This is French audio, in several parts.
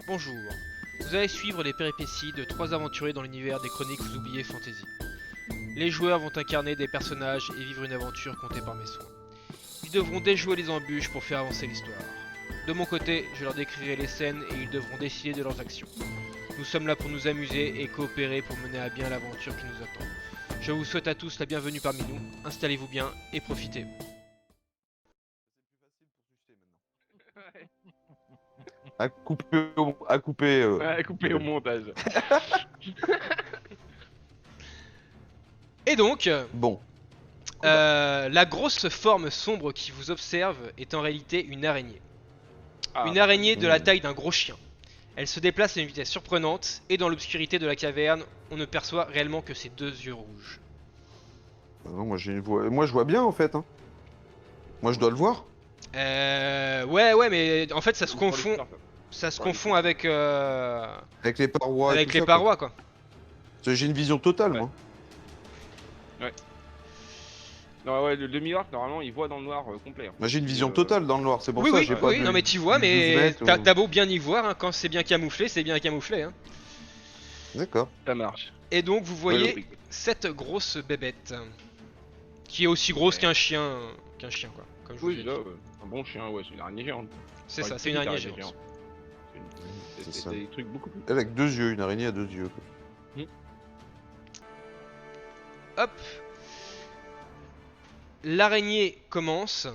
Bonjour. Vous allez suivre les péripéties de trois aventuriers dans l'univers des chroniques oubliées fantasy. Les joueurs vont incarner des personnages et vivre une aventure contée par mes soins. Ils devront déjouer les embûches pour faire avancer l'histoire. De mon côté, je leur décrirai les scènes et ils devront décider de leurs actions. Nous sommes là pour nous amuser et coopérer pour mener à bien l'aventure qui nous attend. Je vous souhaite à tous la bienvenue parmi nous. Installez-vous bien et profitez. À couper. Ouais, coupé au montage. Et donc, Bon, la grosse forme sombre qui vous observe est en réalité une araignée. Ah. Une araignée de la Mmh. taille d'un gros chien. Elle se déplace à une vitesse surprenante et dans l'obscurité de la caverne, on ne perçoit réellement que ses deux yeux rouges. bah non, moi j'ai une voix. Moi je vois bien en fait. Hein. Moi je dois le voir. Ouais, mais en fait ça se confond, avec Avec les parois. et tout les ça, parois quoi. quoi. Parce que j'ai une vision totale, Ouais. moi. Non, ouais, le demi-orc, normalement, il voit dans le noir complet. Hein. Moi j'ai une vision totale dans le noir. C'est pour Oui, ça oui, j'ai oui, pas oui, de- non mais tu vois, de 12 mais mètres ou- t'as beau bien y voir, hein, quand c'est bien camouflé, c'est bien camouflé. Hein. D'accord. Ça marche. Et donc vous voyez Ouais, cette grosse bébête, qui est aussi grosse qu'un chien, quoi. Comme je vous oui, ai là, dit. un bon chien, ouais, c'est une araignée géante. C'est Enfin, ça, c'est une petite araignée géante. C'est C'est ça. des trucs beaucoup plus. Elle avec deux yeux, une araignée à deux yeux. quoi. Hop. L'araignée commence.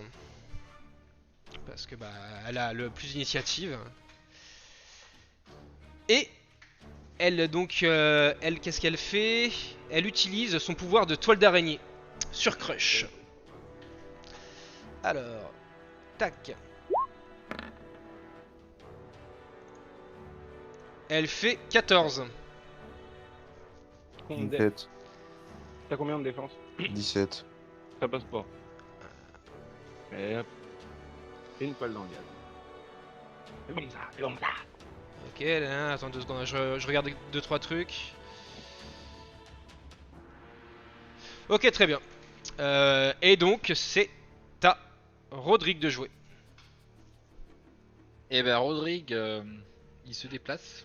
Parce que bah elle a le plus d'initiative. Et elle donc elle qu'est-ce qu'elle fait? Elle utilise son pouvoir de toile d'araignée sur Crush. Alors, tac. Elle fait 14. Combien Une de- tête. T'as combien de défense? 17. Ça passe pas. Et hop. Et une poêle dans le gaz. C'est comme ça, c'est comme ça. Ok, là, attends 2 secondes, je regarde 2-3 trucs. Ok, très bien. Et donc, c'est à Rodrigue de jouer. Et ben Rodrigue, il se déplace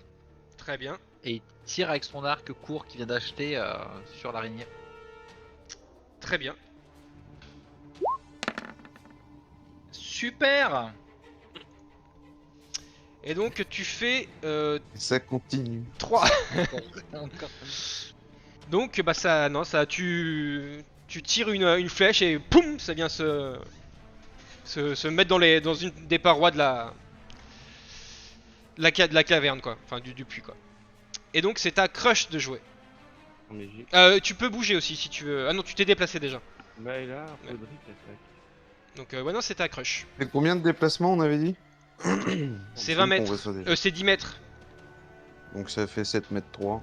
Très bien. et il tire avec son arc court qu'il vient d'acheter sur l'araignée. Très bien. Super. Et donc, tu fais Et ça continue. 3. Encore. Donc, bah ça, non, ça, tu tires une flèche et poum, ça vient se mettre dans une des parois de de la caverne, quoi. Enfin, du puits, quoi. Et donc, c'est à Crush de jouer. Non, mais j'ai. Tu peux bouger aussi si tu veux. Ah non, tu t'es déplacé déjà. Bah, et là, Rodrigue, attaque. Donc, ouais, non, c'est à Crush. Et combien de déplacements on avait dit? C'est 20 On mètres. voit ça déjà. C'est 10 mètres. Donc ça fait 7 mètres 3.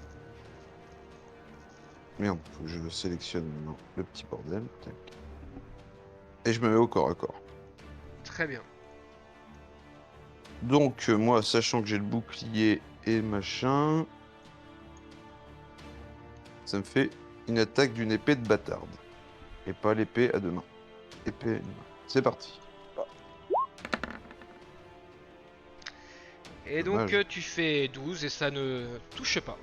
Merde, faut que je sélectionne maintenant le petit bordel. Tac. Et je me mets au corps à corps. Très bien. Donc moi, sachant que j'ai le bouclier et machin, ça me fait une attaque d'une épée de bâtarde. Et pas l'épée à deux mains. Épée à une main. C'est parti. Et donc, Dommage. tu fais 12 et ça ne touche pas.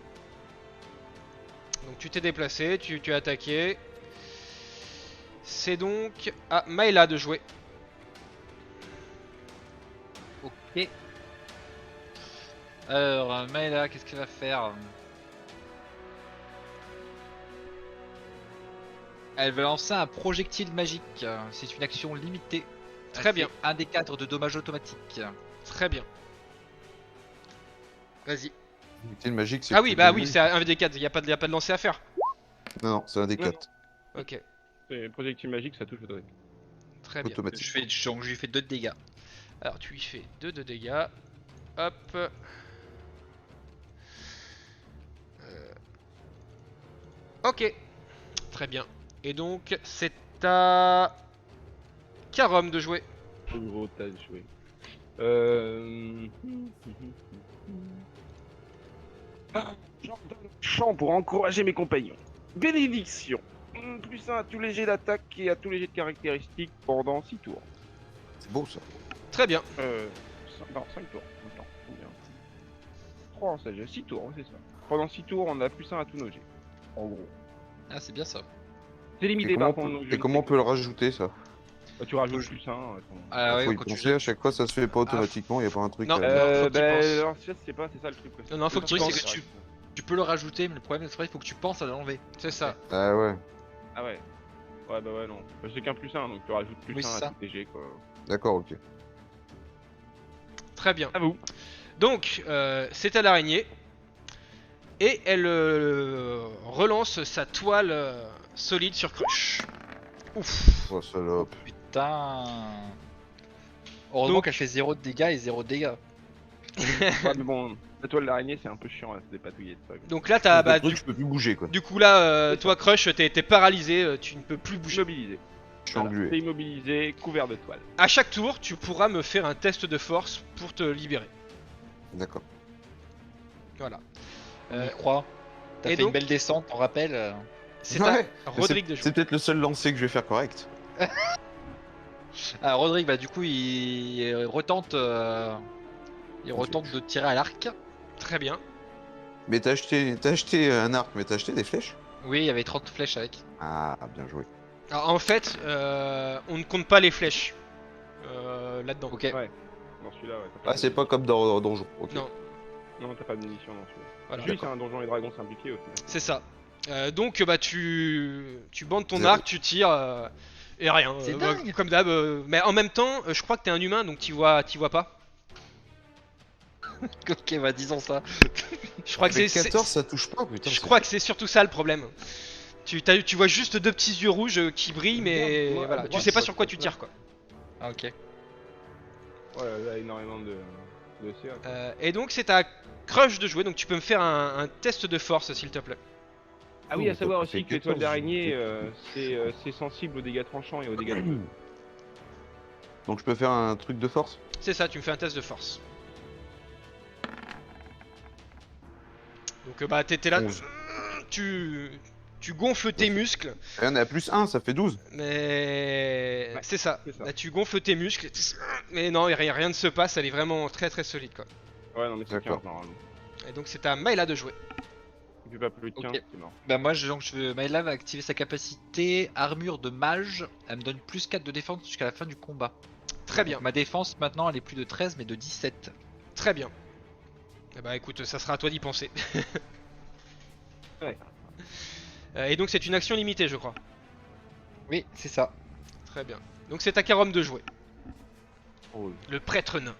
Donc, tu t'es déplacé, tu as attaqué. C'est donc à Maëla de jouer. Ok. Alors Maëla, qu'est-ce qu'elle va faire? Elle va lancer un projectile magique. C'est une action limitée. Elle Très bien. fait un des 4 de dommages automatiques. Très bien. Vas-y. L'unité magique, c'est Ah que oui, tu bah gagnes. oui, c'est un des 4, il n'y a pas de lancer à faire. Non, c'est un des Non, 4. Ok, C'est projectile magique, ça touche Rodrigue. très bien. Automatique. Donc je lui fais 2 de dégâts. Alors, tu lui fais 2 de dégâts. Hop. Ok, très bien. Et donc, c'est à Karom de jouer. Trop gros, t'as joué. Ah, j'ordonne le chant pour encourager mes compagnons. Bénédiction. Plus 1 à tous les jets d'attaque et à tous les jets de caractéristiques pendant 6 tours. C'est beau ça. Très bien. Non, 5 tours. Attends, combien 3 en sagesse, 6 tours, c'est ça. Pendant 6 tours, on a +1 à tous nos jets. En gros. Ah, c'est bien ça. C'est Et limité comment, par contre. et comment on peut le rajouter ça? Tu rajoutes +1. Ah ouais, Faut y quand tu penser, à chaque fois ça se fait pas automatiquement, y a pas un truc. Non. Euh, faut que tu penses. alors, je sais pas, c'est ça le truc. quoi. Non, faut que tu Le truc, penses. c'est que tu peux le rajouter, mais le problème, c'est qu'il faut que tu penses à l'enlever. C'est ça. Ah ouais, Ah ouais. Ouais, bah ouais, non. Bah, c'est qu'un +1, donc tu rajoutes +1 Oui, c'est à ça. tous tes jets, quoi. d'accord, ok. Très bien. À vous. Donc, c'est à l'araignée. Et elle relance sa toile solide sur Crush. Ouf. Oh salope. Putain. Heureusement Donc- qu'elle fait 0 de dégâts et 0 de dégâts. Ouais, mais bon, la toile d'araignée, c'est un peu chiant à se dépatouiller de ça. quoi. Donc là, t'as, Le bah, truc, je peux plus bouger quoi. du coup là, toi Crush, t'es paralysé, tu ne peux plus bouger. Immobilisé. Je suis Voilà, englué. t'es immobilisé, couvert de toile. À chaque tour, tu pourras me faire un test de force pour te libérer. D'accord. Voilà. On y croit. T'as et fait donc- une belle descente, on rappelle. C'est Ouais, à Rodrigue de jouer. C'est peut-être le seul lancer que je vais faire correct. Ah, Rodrigue, bah du coup, il retente, il retente de tirer à l'arc. Très bien. Mais t'as acheté un arc, mais t'as acheté des flèches? Oui, il y avait 30 flèches avec. Ah, bien joué. Alors, en fait, on ne compte pas les flèches là-dedans. Ok. Ouais. Dans celui-là, ouais. t'as Ah, de- c'est pas comme dans Donjon. Ok. Non, Non, t'as pas de munitions dans celui-là. voilà. Lui, c'est un donjon et dragon simplifié au final. C'est ça. Donc bah tu bandes ton Zéro. arc, tu tires et rien. C'est Bah, dingue. comme d'hab. Mais en même temps, je crois que t'es un humain donc t'y vois pas. Ok, bah disons ça. Je crois que Avec c'est 14, ça touche pas, putain. je c'est- crois que c'est surtout ça le problème. Tu vois juste deux petits yeux rouges qui brillent mais Moi, voilà, moi, tu sais pas ça sur quoi te tu fait tires quoi. Ah, ok. Ouais, là, énormément de CA. quoi. Et donc c'est à Crush de jouer donc tu peux me faire un test de force s'il te plaît. Ah oui, à Oh, savoir t'as fait aussi que l'étoile 14, d'araignée, c'est sensible aux dégâts tranchants et aux dégâts de feu. Donc je peux faire un truc de force? C'est ça, tu me fais un test de force. Donc bah t'es là, 11. tu gonfles tes muscles. Et on est à +1, ça fait 12. Mais Ouais, c'est ça. c'est ça. Là, tu gonfles tes muscles. Mais non, rien ne se passe. Elle est vraiment très très solide quoi. Ouais, non, mais c'est D'accord. 15 normalement. Et donc c'est à Maëla de jouer. Tu fais pas plus de 15, Ok. c'est mort. Bah moi, Maëla va activer sa capacité armure de mage. Elle me donne plus 4 de défense jusqu'à la fin du combat. Très bien, Ma défense maintenant, elle est plus de 13 mais de 17. très bien. Eh bah écoute, ça sera à toi d'y penser. Ouais. Et donc c'est une action limitée, je crois. Oui, c'est ça. Très bien. Donc c'est à Karom de jouer. Oh. Le prêtre nain.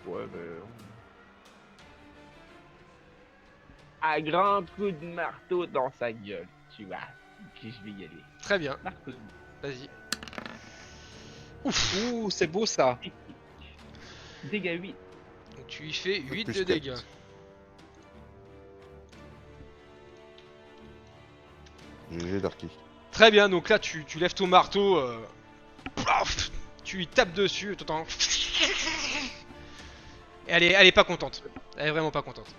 Ouais, bah. Un grand coup de marteau dans sa gueule, tu vois. Puis je vais y aller. Très bien. Marteau de Vas-y. Ouh, c'est beau ça. dégâts 8. Donc tu y fais 8 plus de 4. dégâts. GG Darky. Très bien, donc là tu lèves ton marteau, paf, tu lui tapes dessus, t'entends. Et elle est pas contente. Elle est vraiment pas contente.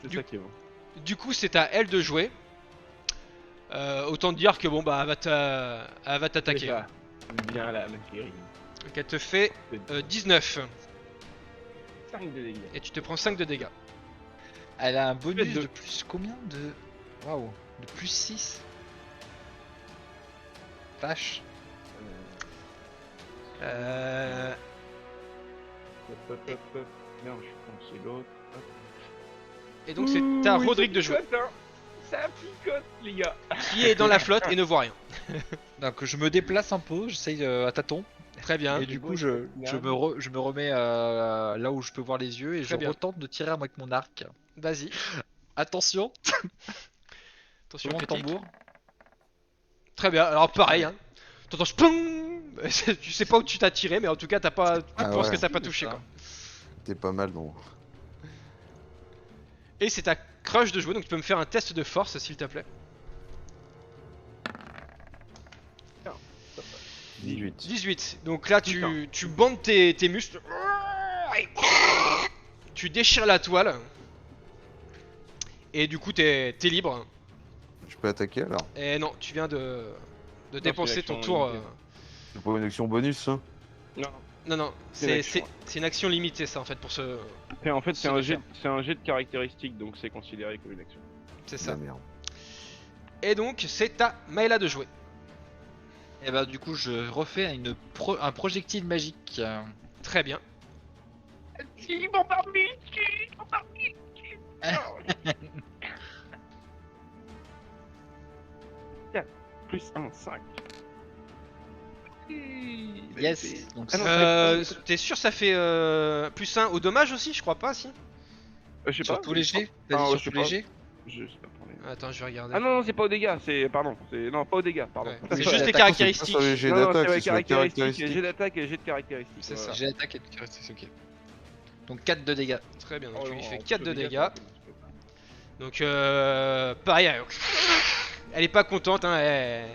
C'est Du- ça qui est bon. Du coup, c'est à elle de jouer. Autant te dire que bon bah elle va t'attaquer. Déjà, viens là, ma chérie. Donc elle te fait 19 5 de dégâts. et tu te prends 5 de dégâts. Elle a un bonus Faites deux. de plus combien de... Waouh. De plus 6. Vache. Euh, Hop. Merde, je suis con, c'est l'autre. Hop. et donc c'est à Ouh, Rodrigue ça de jouer, picote, hein. Ça picote, les gars. qui est dans la flotte et ne voit rien. Donc je me déplace un peu, j'essaye à tâtons. Très bien. Et du coup, bon, je c'est me remets là où je peux voir les yeux et Très je bien. retente de tirer avec mon arc. Vas-y. Attention, Attention sur mon critique. tambour. Très bien. Alors pareil. Hein. T'entends spling. Tu sais pas où tu t'as tiré, mais en tout cas t'as pas. Tu Ah penses ouais. que t'as pas touché Ça. quoi. T'es pas mal donc. Et c'est à Crush de jouer, donc tu peux me faire un test de force s'il te plaît. 18. 18. Donc là Putain. tu bandes tes muscles. Tu déchires la toile. Et du coup t'es libre. Je peux attaquer alors? Et non, tu viens de dépenser c'est ton l'action tour. limitée. C'est pas une action bonus ça? Non, Non, C'est une action, c'est une action limitée ça en fait pour ce... Et en fait, c'est C'est un de jet, faire. c'est un jet de caractéristiques, donc c'est considéré comme une action. C'est La ça. merde. Et donc c'est à Maëla de jouer. Et bah du coup je refais un projectile magique. Très bien. Si, mon parmi, Plus 1, 5. Yes. Donc Ah non, T'es sûr ça fait plus 1 au dommage aussi? Je crois pas si. Je sais sur pas. tous les jets. T'as Ah, dit ouais, sur je sais tous les pas. jets. Je sais pas parler. Attends, je vais regarder. Ah non, c'est pas aux dégâts, c'est. Pardon. Non, pas aux dégâts, pardon. Ouais, C'est c'est sur juste les les attaques, caractéristiques. Sur les jets Non, non, d'attaque, c'est c'est sur les caractéristiques. jet d'attaque et jet de caractéristiques. C'est ça. J'ai attaque et caractéristiques, ok. Donc 4 de dégâts. Très bien, donc Oh, tu lui non, fais plus 4 de dégâts. ça, c'est un petit peu. Donc pareil, elle est pas contente hein.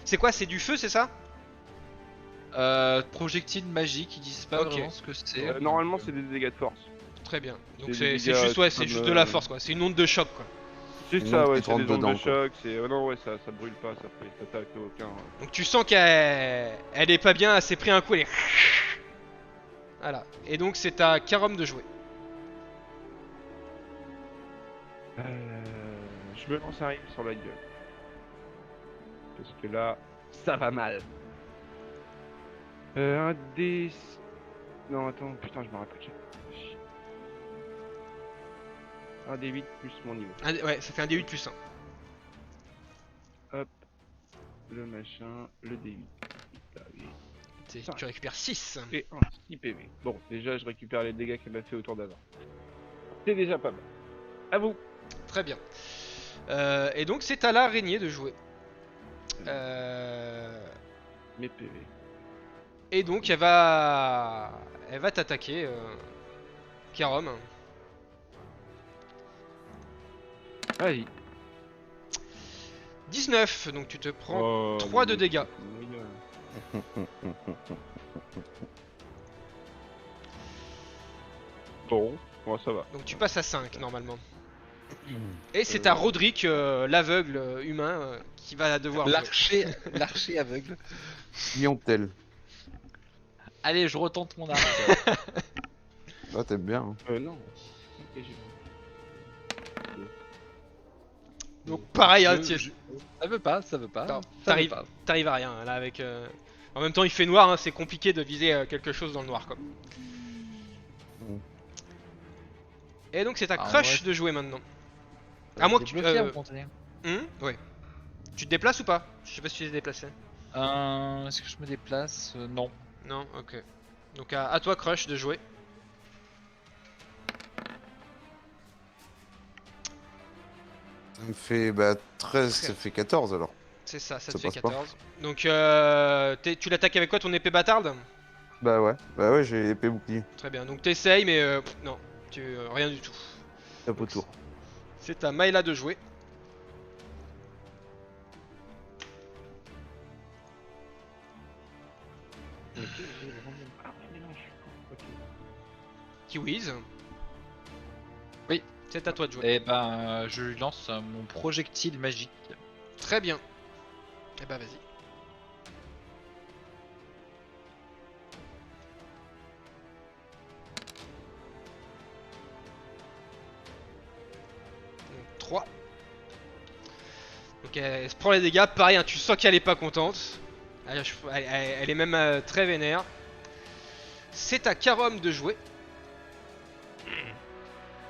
C'est quoi? C'est du feu, c'est ça? Projectile magique, ils disent pas Ok. vraiment ce que c'est. Normalement, c'est des dégâts de force. Très bien. Donc C'est c'est des c'est dégâts juste, ouais, c'est comme, juste de la force quoi. C'est une onde de choc quoi. C'est Une ça, onde ouais, qui c'est rentre des ondes dedans, de quoi. choc. C'est. Non, ouais, ça brûle pas, ça t'attaque aucun. Donc tu sens qu'elle est pas bien, elle s'est pris un coup, elle est... Voilà. Et donc c'est à Karom de jouer. Je me lance un rime sur la gueule. Parce que là, ça va mal. Un D. Non, attends, putain, je me rappelle. Un D8 plus mon niveau. Ouais, ça fait un D8 plus 1. Le machin, le D8. Là, oui. Tu récupères 6. Et un 6 PV. Bon, déjà, je récupère les dégâts qu'elle m'a fait autour d'avant. C'est déjà pas mal. À vous. Très bien. Et donc c'est à l'araignée de jouer. Mes PV. Et donc elle va t'attaquer, Karom. Vas-y. 19, donc tu te prends Oh, 3 de mais- dégâts. Bon, moi ça va. Donc tu passes à 5 normalement. Et c'est à Roderick, l'aveugle humain, qui va devoir jouer. L'archer aveugle. Liontel. Allez, je retente mon arc. Ah, t'aimes bien. Hein. Non. Ok, j'ai- Donc pareil, hein, Ça veut pas, ça veut pas. Non, ça veut t'arrives. pas. T'arrives à rien là avec. En même temps il fait noir, hein, c'est compliqué de viser quelque chose dans le noir quoi. Et donc c'est à Ah, Crush de jouer maintenant. À moins que tu. Débloquer, vous comptez. Ouais. Tu te déplaces ou pas? Je sais pas si tu t'es déplacé. Est-ce que je me déplace? Non. Non, ok. Donc à toi Crush de jouer. Ça me fait 13, ça fait 14 alors. C'est ça te Ça fait passe pas. 14. Donc tu l'attaques avec quoi, ton épée bâtarde? Bah ouais, j'ai épée bouclier. Très bien, donc t'essayes mais non, rien du tout. Top autour. C'est à Maëla de jouer. Ah, mais non, je suis con. Ok. Kiwiz. Oui. C'est à toi de jouer. Et ben, je lui lance mon projectile magique. Très bien. Et bah vas-y. Donc 3. Donc elle se prend les dégâts, pareil, hein, tu sens qu'elle est pas contente. Elle est même très vénère. C'est à Karom de jouer.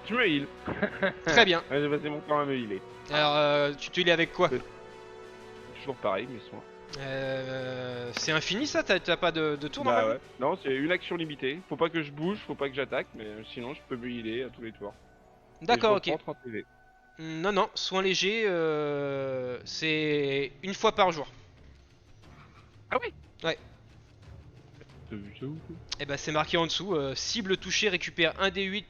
Je me heal. Très bien. Ouais, j'ai passé mon temps à me healer. Alors tu te lis avec quoi? Toujours pareil, mes soins. C'est infini ça? T'as pas de tour Bah normalement? ouais. Non, c'est une action limitée. Faut pas que je bouge, faut pas que j'attaque, mais sinon je peux me healer à tous les tours. D'accord, Et je ok. reprends 30 PV. Non, soin léger, c'est une fois par jour. Ah oui. Ouais. T'as vu ça ou quoi? Et bah c'est marqué en dessous, cible touchée récupère 1 D8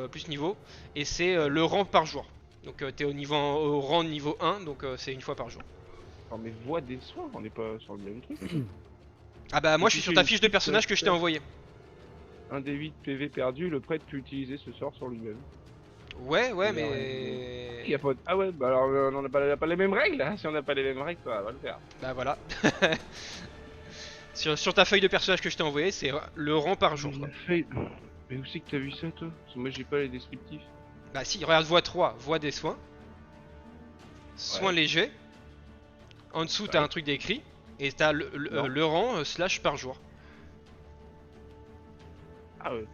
plus niveau, et c'est le rang par jour. Donc t'es au rang niveau 1, donc c'est une fois par jour. Non mais voix des soins, on n'est pas sur le même truc. Ah bah moi je suis sur ta fiche de personnage que je t'ai envoyé. Un des 8 PV perdu, le prêtre peut utiliser ce sort sur lui-même. Ouais, Il y a mais... pas de... Ah ouais, bah alors on n'a pas les mêmes règles, hein. Si on n'a pas les mêmes règles, ça va le faire. Bah voilà. Sur ta feuille de personnage que je t'ai envoyé, c'est le rang par jour. Mais Quoi. la feuille- Mais où c'est que t'as vu ça, toi? Parce que moi, j'ai pas les descriptifs. Bah si, regarde, voie 3, voie des soins. Soins Ouais. légers. En dessous, t'as Ouais. un truc d'écrit. Et t'as Non. le rang slash par jour. Ah ouais.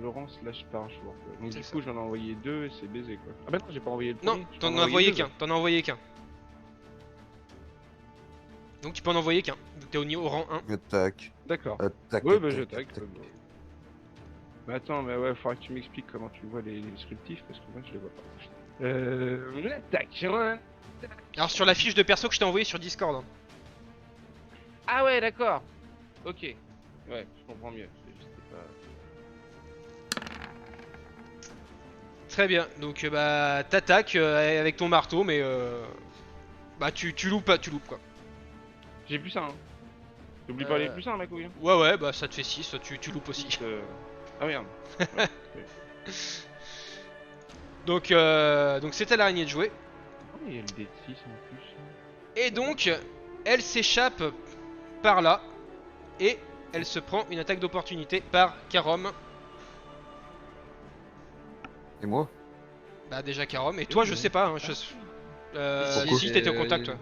Laurence slash par jour. Quoi. Donc C'est du ça. coup, j'en ai envoyé 2 et c'est baisé, quoi. Ah bah non, j'ai pas envoyé le Non, premier. t'en as envoyé qu'un. T'en as envoyé qu'un. Donc tu peux en envoyer qu'un. Donc t'es au rang 1. Attaque. D'accord. Attaque. Ouais, bah attaque, j'attaque. attaque. Mais attends, mais ouais, faudra que tu m'expliques comment tu vois les descriptifs parce que moi je les vois pas. L'attaque, Alors sur la fiche de perso que je t'ai envoyé sur Discord. Hein. Ah ouais, d'accord. Ok. Ouais, je comprends mieux. C'était pas... Très bien. Donc bah t'attaques avec ton marteau, mais bah tu loupes pas, tu loupes quoi. J'ai plus ça, hein. T'oublies pas les plus ça, ma couille. Hein. Ouais, bah ça te fait 6, tu loupes aussi. Ah merde. Donc c'était l'araignée de jouer. Oh, il y a le D6 en plus. Et donc elle s'échappe par là. Et elle se prend une attaque d'opportunité par Karom. Et moi? Bah déjà Karom. Et toi je sais pas. Hein, Pourquoi si t'étais au contact toi.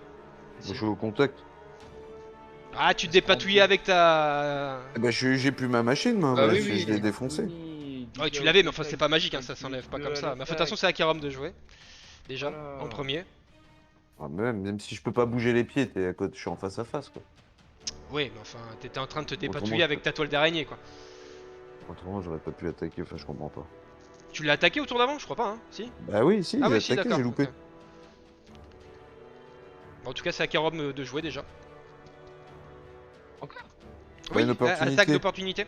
Je suis au contact. Ah tu te dépatouillais avec ta... Eh ben, j'ai plus ma machine, moi. Bah bah, oui, je oui. l'ai défoncé. Ouais tu l'avais mais enfin c'est pas magique hein, ça s'enlève pas comme ça. Mais de toute façon c'est à Karom de jouer. Déjà, Voilà. en premier. Ah, même si je peux pas bouger les pieds, t'es à côté, je suis en face à face, quoi. Oui mais enfin t'étais en train de te Autrement, dépatouiller avec ta toile d'araignée quoi. Autrement, j'aurais pas pu attaquer, enfin, je comprends pas. Tu l'as attaqué au tour d'avant je crois pas hein, si. Bah oui, si, Ah j'ai oui si attaqué, d'accord. j'ai loupé. Ok. En tout cas c'est à Karom de jouer déjà. Encore? Pas une Oui, opportunité. attaque d'opportunité.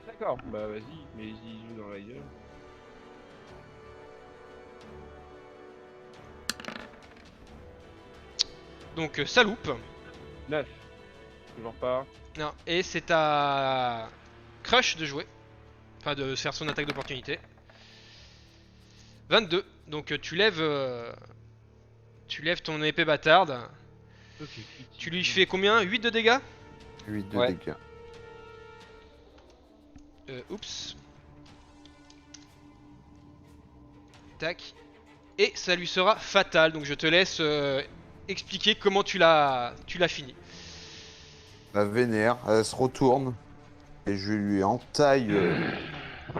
D'accord. Bah vas-y, mais y joue dans la gueule. Donc ça loupe. 9. Toujours pas. Non, et c'est à Crush de jouer. Enfin de faire son attaque d'opportunité. 22. Donc tu lèves ton épée bâtarde. Ok. Tu lui fais combien 8 de dégâts 8 de Ouais. dégâts. Oups. Tac. Et ça lui sera fatal. Donc je te laisse expliquer comment tu l'as fini. La vénère, elle se retourne. Et je lui entaille.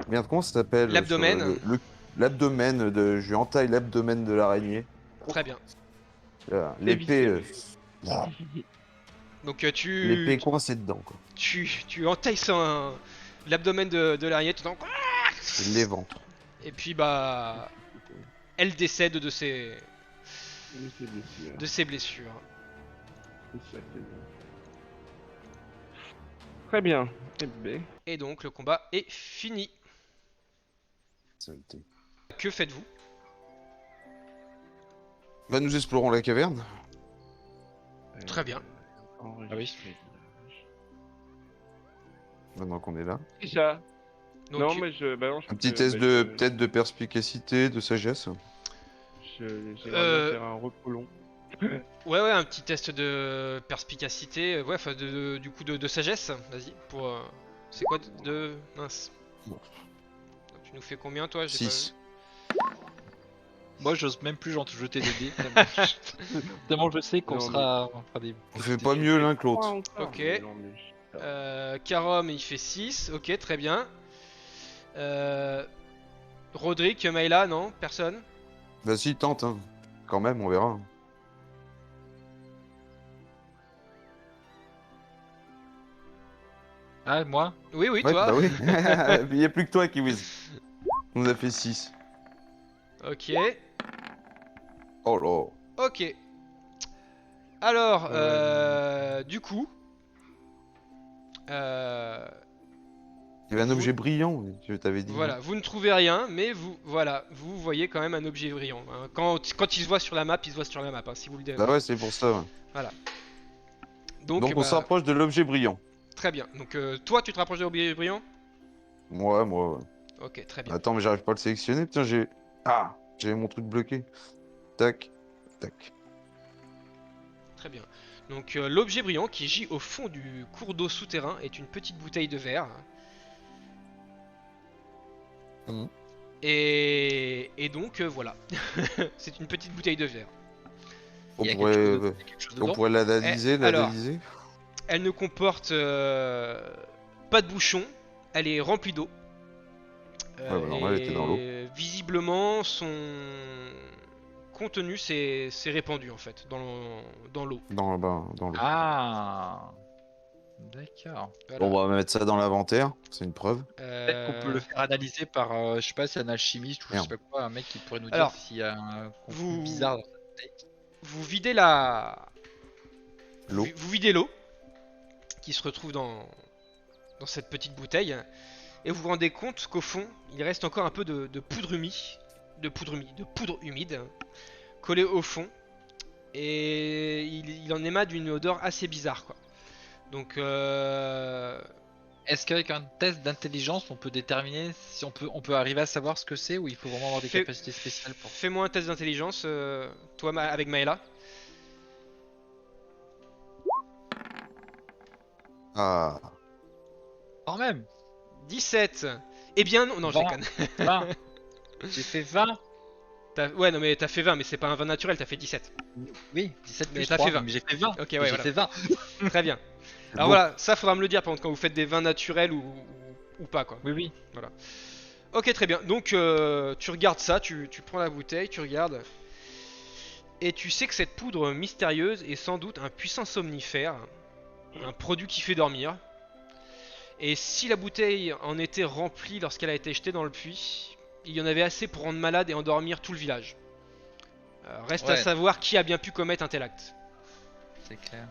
Merde, comment ça s'appelle L'abdomen. sur l'abdomen de. Je lui entaille l'abdomen de l'araignée. Très bien. Là, l'épée. Donc L'épée coincée dedans, quoi. tu entailles l'abdomen de l'araignée tout en... Les ventres. Et puis bah elle décède de ses blessures. Très bien. Eh ben, Et donc le combat est fini. Saleté. Que faites-vous? Bah, nous explorons la caverne. Très bien. enregistrer. Maintenant qu'on est là. C'est ça. Donc, Non, mais je balance. Un petit test de peut-être de perspicacité, de sagesse. J'aimerais bien faire un repos long. ouais, un petit test de perspicacité, ouais, enfin du coup de sagesse, vas-y, pour... c'est quoi de... Mince. Bon. Tu nous fais combien toi? J'ai 6. Moi, j'ose même plus jeter des dés. Tellement je sais qu'on Non, sera. on fera des- On fait pas mieux l'un que l'autre. Ok. Non, mais Karom il fait 6, ok très bien. Roderick, Maïla, non? Personne? Vas-y, tente, hein. Quand même, on verra. Ah, moi Oui, Ouais, toi. bah oui. Il y a plus que toi qui whiz. On nous a fait 6. Ok, Oh là. ok. Alors, du coup... Il y avait un Vous- objet brillant, je t'avais dit. Voilà, vous ne trouvez rien, mais vous voyez quand même un objet brillant. Hein. Quand il se voit sur la map, il se voit sur la map, hein, si vous le Bah ouais, c'est pour ça. Ouais. Donc, Donc on bah, se rapproche de l'objet brillant. très bien. Donc toi, tu te rapproches de l'objet brillant? Moi, ouais. Ok, très bien. Attends, mais j'arrive pas à le sélectionner. Putain, j'ai. Ah, j'avais mon truc bloqué. Tac, tac. Très bien. Donc l'objet brillant qui gît au fond du cours d'eau souterrain est une petite bouteille de verre. Mhm. Et donc voilà. C'est une petite bouteille de verre. On Il y a pourrait, quelque chose on dedans. pourrait l'analyser, alors, l'analyser. Elle ne comporte pas de bouchon, elle est remplie d'eau. Ouais, bah, normal, elle était dans l'eau. Visiblement, son contenu s'est répandu en fait dans l'eau. Dans l'eau. Ah, d'accord. Voilà. Bon, on va mettre ça dans l'inventaire, c'est une preuve. Peut-être qu'on peut le faire analyser par, je sais pas, c'est un alchimiste ou je sais Merde. pas quoi, un mec qui pourrait nous Alors, dire s'il y a un contenu vous- bizarre dans cette bouteille. Vous videz la L'eau. Vous videz l'eau qui se retrouve dans cette petite bouteille et vous vous rendez compte qu'au fond il reste encore un peu de poudre poudre humide collée au fond et il en émane d'une odeur assez bizarre quoi. Donc Est-ce qu'avec un test d'intelligence, on peut déterminer si on peut arriver à savoir ce que c'est ou il faut vraiment avoir des Fais- capacités spéciales pour... fais-moi un test d'intelligence toi avec Maëla. Ah, Quand même, 17. Eh bien non, je 20. déconne. 20. J'ai fait 20. Ouais non mais t'as fait 20 mais c'est pas un 20 naturel, t'as fait 17. Oui, 17 Mais plus t'as 3, fait 20. mais j'ai fait 20. Ok ouais j'ai voilà. fait 20. Très bien. c'est Alors bon. voilà, ça faudra me le dire par contre quand vous faites des vins naturels ou pas quoi. Oui, oui. Ok très bien, donc tu regardes ça, tu prends la bouteille, tu regardes. Et tu sais que cette poudre mystérieuse est sans doute un puissant somnifère, un produit qui fait dormir. Et si la bouteille en était remplie lorsqu'elle a été jetée dans le puits, il y en avait assez pour rendre malade et endormir tout le village. Reste à Ouais. savoir qui a bien pu commettre un tel acte. C'est clair.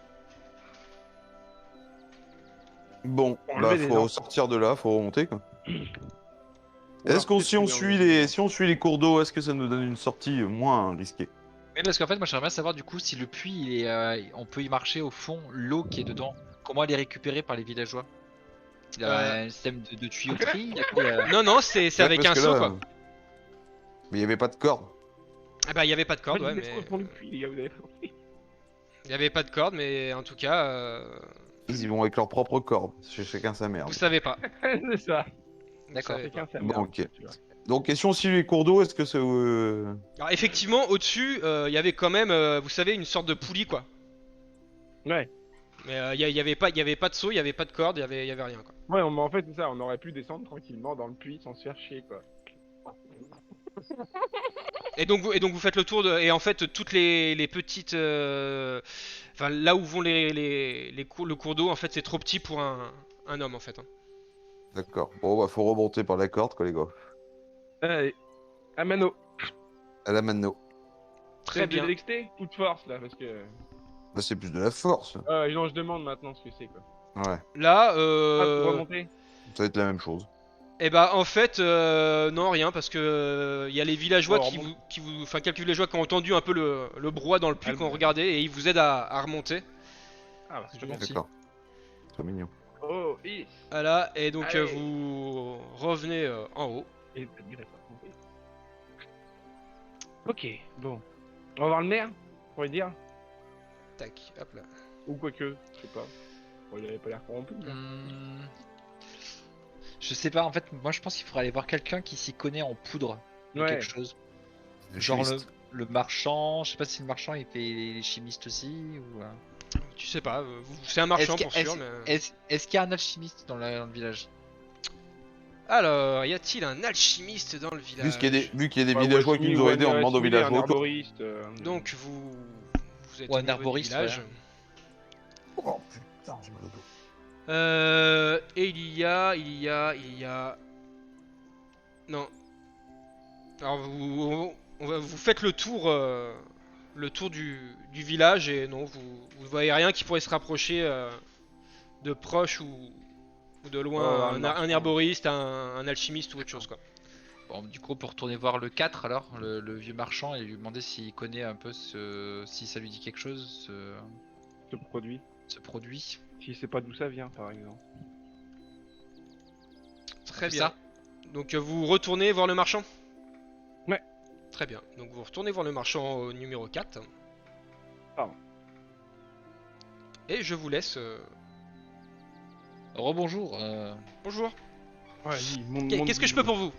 Bon, Enlever bah les faut enfants. sortir de là, faut remonter quoi. Ou Est-ce alors, qu'on peut-être si on que suit les cours d'eau, est-ce que ça nous donne une sortie moins risquée? Mais parce qu'en fait, moi j'aimerais bien savoir du coup si le puits, on peut y marcher au fond, l'eau qui est dedans, comment elle est récupérée par les villageois? Il y a un système de tuyauterie, il y a quoi, Non, c'est Ouais, avec parce un que seau là, quoi. Mais il y avait pas de corde. Ah bah il y avait pas de corde, Moi, ouais, je mais laisse pour le puits, les gars, vous avez compris. il y avait pas de corde, mais en tout cas, Ils y vont avec leur propre corde. Chacun sa merde. vous savez pas. C'est ça. Vous D'accord. savez pas. Chacun sa Bon, merde. ok. tu vois. Donc, question si les cours d'eau, est-ce que c'est. Alors effectivement, au-dessus, il y avait quand même, vous savez, une sorte de poulie quoi. Ouais. Mais il y avait pas de seau, il y avait pas de corde, il y avait rien quoi. Ouais, en fait, c'est ça, on aurait pu descendre tranquillement dans le puits sans se faire chier, quoi. Et donc vous faites le tour de, et en fait toutes les petites, enfin là où vont le cours d'eau, en fait c'est trop petit pour un homme en fait. Hein. D'accord. Bon, bah, faut remonter par la corde, quoi, les gars. Allez, à mano. À la mano. Très C'est bien. de dexté ou de force, là, parce que... Bah, c'est plus de la force. non, je demande maintenant ce que c'est, quoi. Ouais. Là, Pour remonter. Ça va être la même chose. et bah en fait non rien parce que il y a les villageois Bon, enfin quelques villageois qui ont entendu un peu le brouhaha dans le puits, Ah, qui ont le- regardé et ils vous aident à remonter. Ah, bah, c'est Je bien. Merci. D'accord. Trop mignon. Oh, yes. Voilà, et donc Allez. vous revenez en haut. Et t'as bien compris. Ok, bon. On va voir le maire, on pourrait dire. Tac, hop là. Ou quoique, je sais pas. Bon, il avait pas l'air corrompu, là. Je sais pas, en fait, moi je pense qu'il faudrait aller voir quelqu'un qui s'y connaît en poudre ou Ouais. quelque chose. Le Genre chimiste. le marchand, je sais pas si le marchand il fait les chimistes aussi ou. Tu sais pas, c'est un marchand Est-ce pour que- sûr, mais... Est-ce qu'il y a un alchimiste dans le village? Alors, y a-t-il un alchimiste dans le village? Vu qu'il y a des Ouais, villageois qui Wasmi nous ou ont aidés, on un demande aux similaire, villageois. un arboriste. Donc vous êtes Ou un au niveau du arboriste, village. Oh putain, j'ai mal au dos. Et il y a... Non. Alors vous faites le tour du village et non, vous voyez rien qui pourrait se rapprocher de proche ou de loin, Oh, un marchand. herboriste, un alchimiste ou autre chose quoi. Bon, du coup, pour retourner voir le 4 alors, le vieux marchand, et lui demander s'il connaît un peu si ça lui dit quelque chose, Ce produit. ce produit. Si c'est pas d'où ça vient, par exemple. Très C'est bien. ça. Donc vous retournez voir le marchand? Ouais. Très bien. Donc vous retournez voir le marchand au numéro 4. Pardon. Et je vous laisse. Rebonjour. Bonjour. Vas-y, Qu'est-ce que je peux pour vous?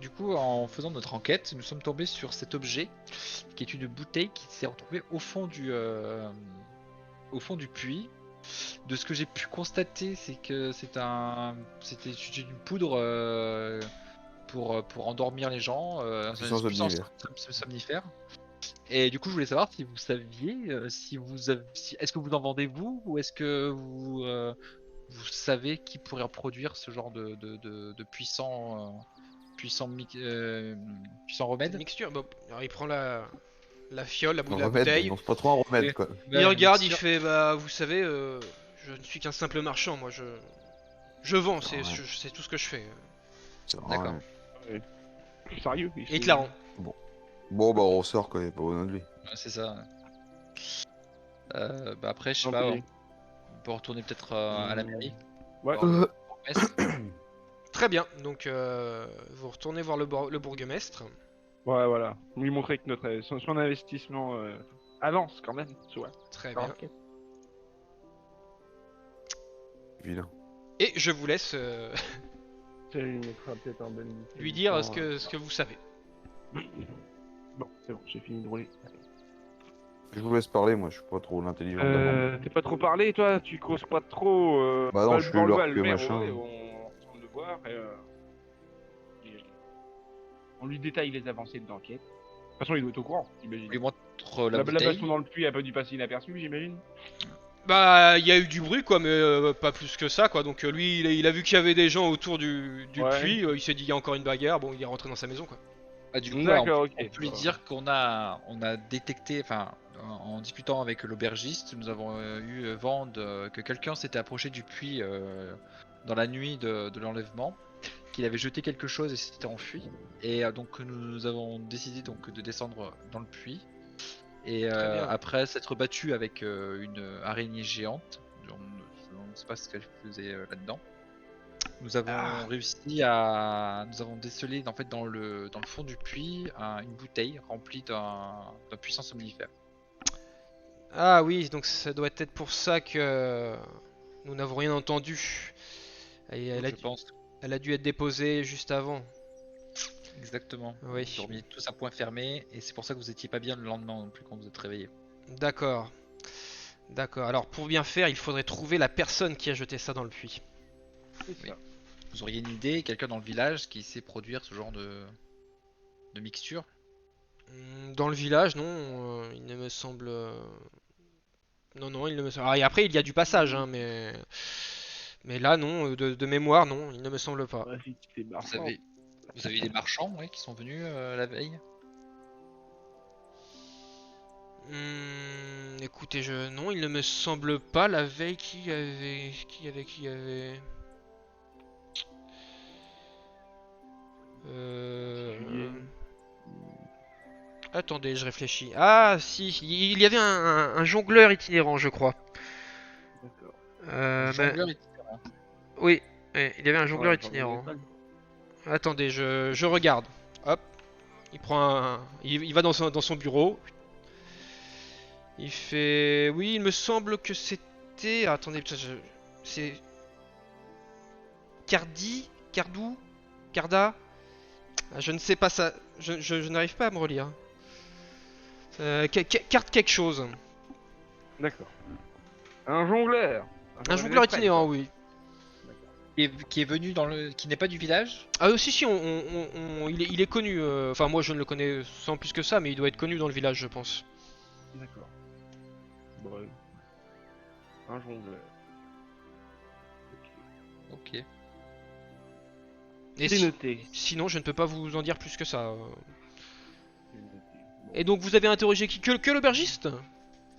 Du coup, en faisant notre enquête, nous sommes tombés sur cet objet qui est une bouteille qui s'est retrouvée au fond du puits. De ce que j'ai pu constater, c'est que c'était une poudre pour endormir les gens, Puissance somnifère. somnifère. Et du coup, je voulais savoir si vous saviez, est-ce que vous en vendez vous, ou est-ce que vous savez qui pourrait produire ce genre de puissant remède? Mixture. Bon, alors il prend la fiole, la bout Un de la remède, bouteille. non, c'est pas trop un remède Oui. quoi. Il regarde, il fait bah vous savez, je ne suis qu'un simple marchand, moi je vends, c'est Ouais. c'est tout ce que je fais. C'est D'accord. vrai. Sérieux Et il te la rend. Bon bah on ressort quoi, il a pas besoin de lui. Ouais, c'est ça. Après, je sais Non, pas, mais- on peut retourner peut-être à la mairie. Ouais. voir le bourgmestre. Très bien, donc vous retournez voir le bourgmestre. Ouais, voilà. Lui montrer que son investissement avance quand même, tu vois. Très Ah, bien. ok. Vilain. Et je vous laisse Ça lui mettra peut-être un bon lui dire ce que vous savez. Bon, c'est bon, j'ai fini de rouler. Je vous laisse parler, moi je suis pas trop l'intelligent de la bande. T'es pas trop parlé, toi? Tu causes pas trop? Bah non, Bah, je suis on le l'orque, voit, le maire, machin. ouais, on retourne le voir et on lui détaille les avancées de l'enquête. De toute façon, il doit être au courant, On j'imagine. lui montre la La bouteille. baston dans le puits a pas dû passer inaperçu, j'imagine. Bah il y a eu du bruit quoi, mais pas plus que ça quoi. Donc lui il a vu qu'il y avait des gens autour du Ouais. puits, il s'est dit il y a encore une bagarre, bon il est rentré dans sa maison quoi. Du coup, D'accord, ok. on peut lui dire qu'on a détecté, enfin, en discutant avec l'aubergiste, nous avons eu vent que quelqu'un s'était approché du puits dans la nuit de l'enlèvement, qu'il avait jeté quelque chose et s'était enfui. Et donc nous avons décidé donc de descendre dans le puits. Et Très bien. après s'être battu avec une araignée géante, on ne sait pas ce qu'elle faisait là-dedans. Nous avons réussi à, nous avons décelé en fait dans le fond du puits une bouteille remplie d'un puissant somnifère. Ah oui, donc ça doit être pour ça que nous n'avons rien entendu. Et Je pense elle a dû être déposée juste avant. exactement. Oui. Vous dormiez tous à point fermé et c'est pour ça que vous étiez pas bien le lendemain non plus quand vous êtes réveillé. D'accord. D'accord. Alors pour bien faire, il faudrait trouver la personne qui a jeté ça dans le puits. C'est Oui. ça. Vous auriez une idée, quelqu'un dans le village qui sait produire ce genre de mixture? Dans le village, non, il ne me semble. Non, non, il ne me semble. Ah, et après, il y a du passage, hein, mais là, non, de mémoire, non, il ne me semble pas. Ouais, si c'est Vous marrant. avez des marchands ouais, qui sont venus la veille? Écoutez, non, il ne me semble pas. La veille, qui avait. Juillet. Attendez, je réfléchis. Ah, si, il y avait un jongleur itinérant, je crois. D'accord. Mais- Jongleur itinérant. Oui, il y avait un jongleur Ouais, itinérant. genre, Attendez, je regarde. Hop. Il va dans son bureau. Il fait. Oui, il me semble que c'était. Ah, attendez, putain, c'est. Cardou? Carda? Ah, je ne sais pas ça. Je n'arrive pas à me relire. Carte quelque chose. D'accord. Un jongleur. Un jongleur itinérant, oui. Qui est venu qui n'est pas du village? Ah, si, il est connu. Enfin, moi je ne le connais sans plus que ça, mais il doit être connu dans le village, je pense. D'accord. Bon. Un jongleur. Ok. Et C'est noté. sinon, je ne peux pas vous en dire plus que ça. C'est noté. Bon. Et donc, vous avez interrogé qui? Que l'aubergiste?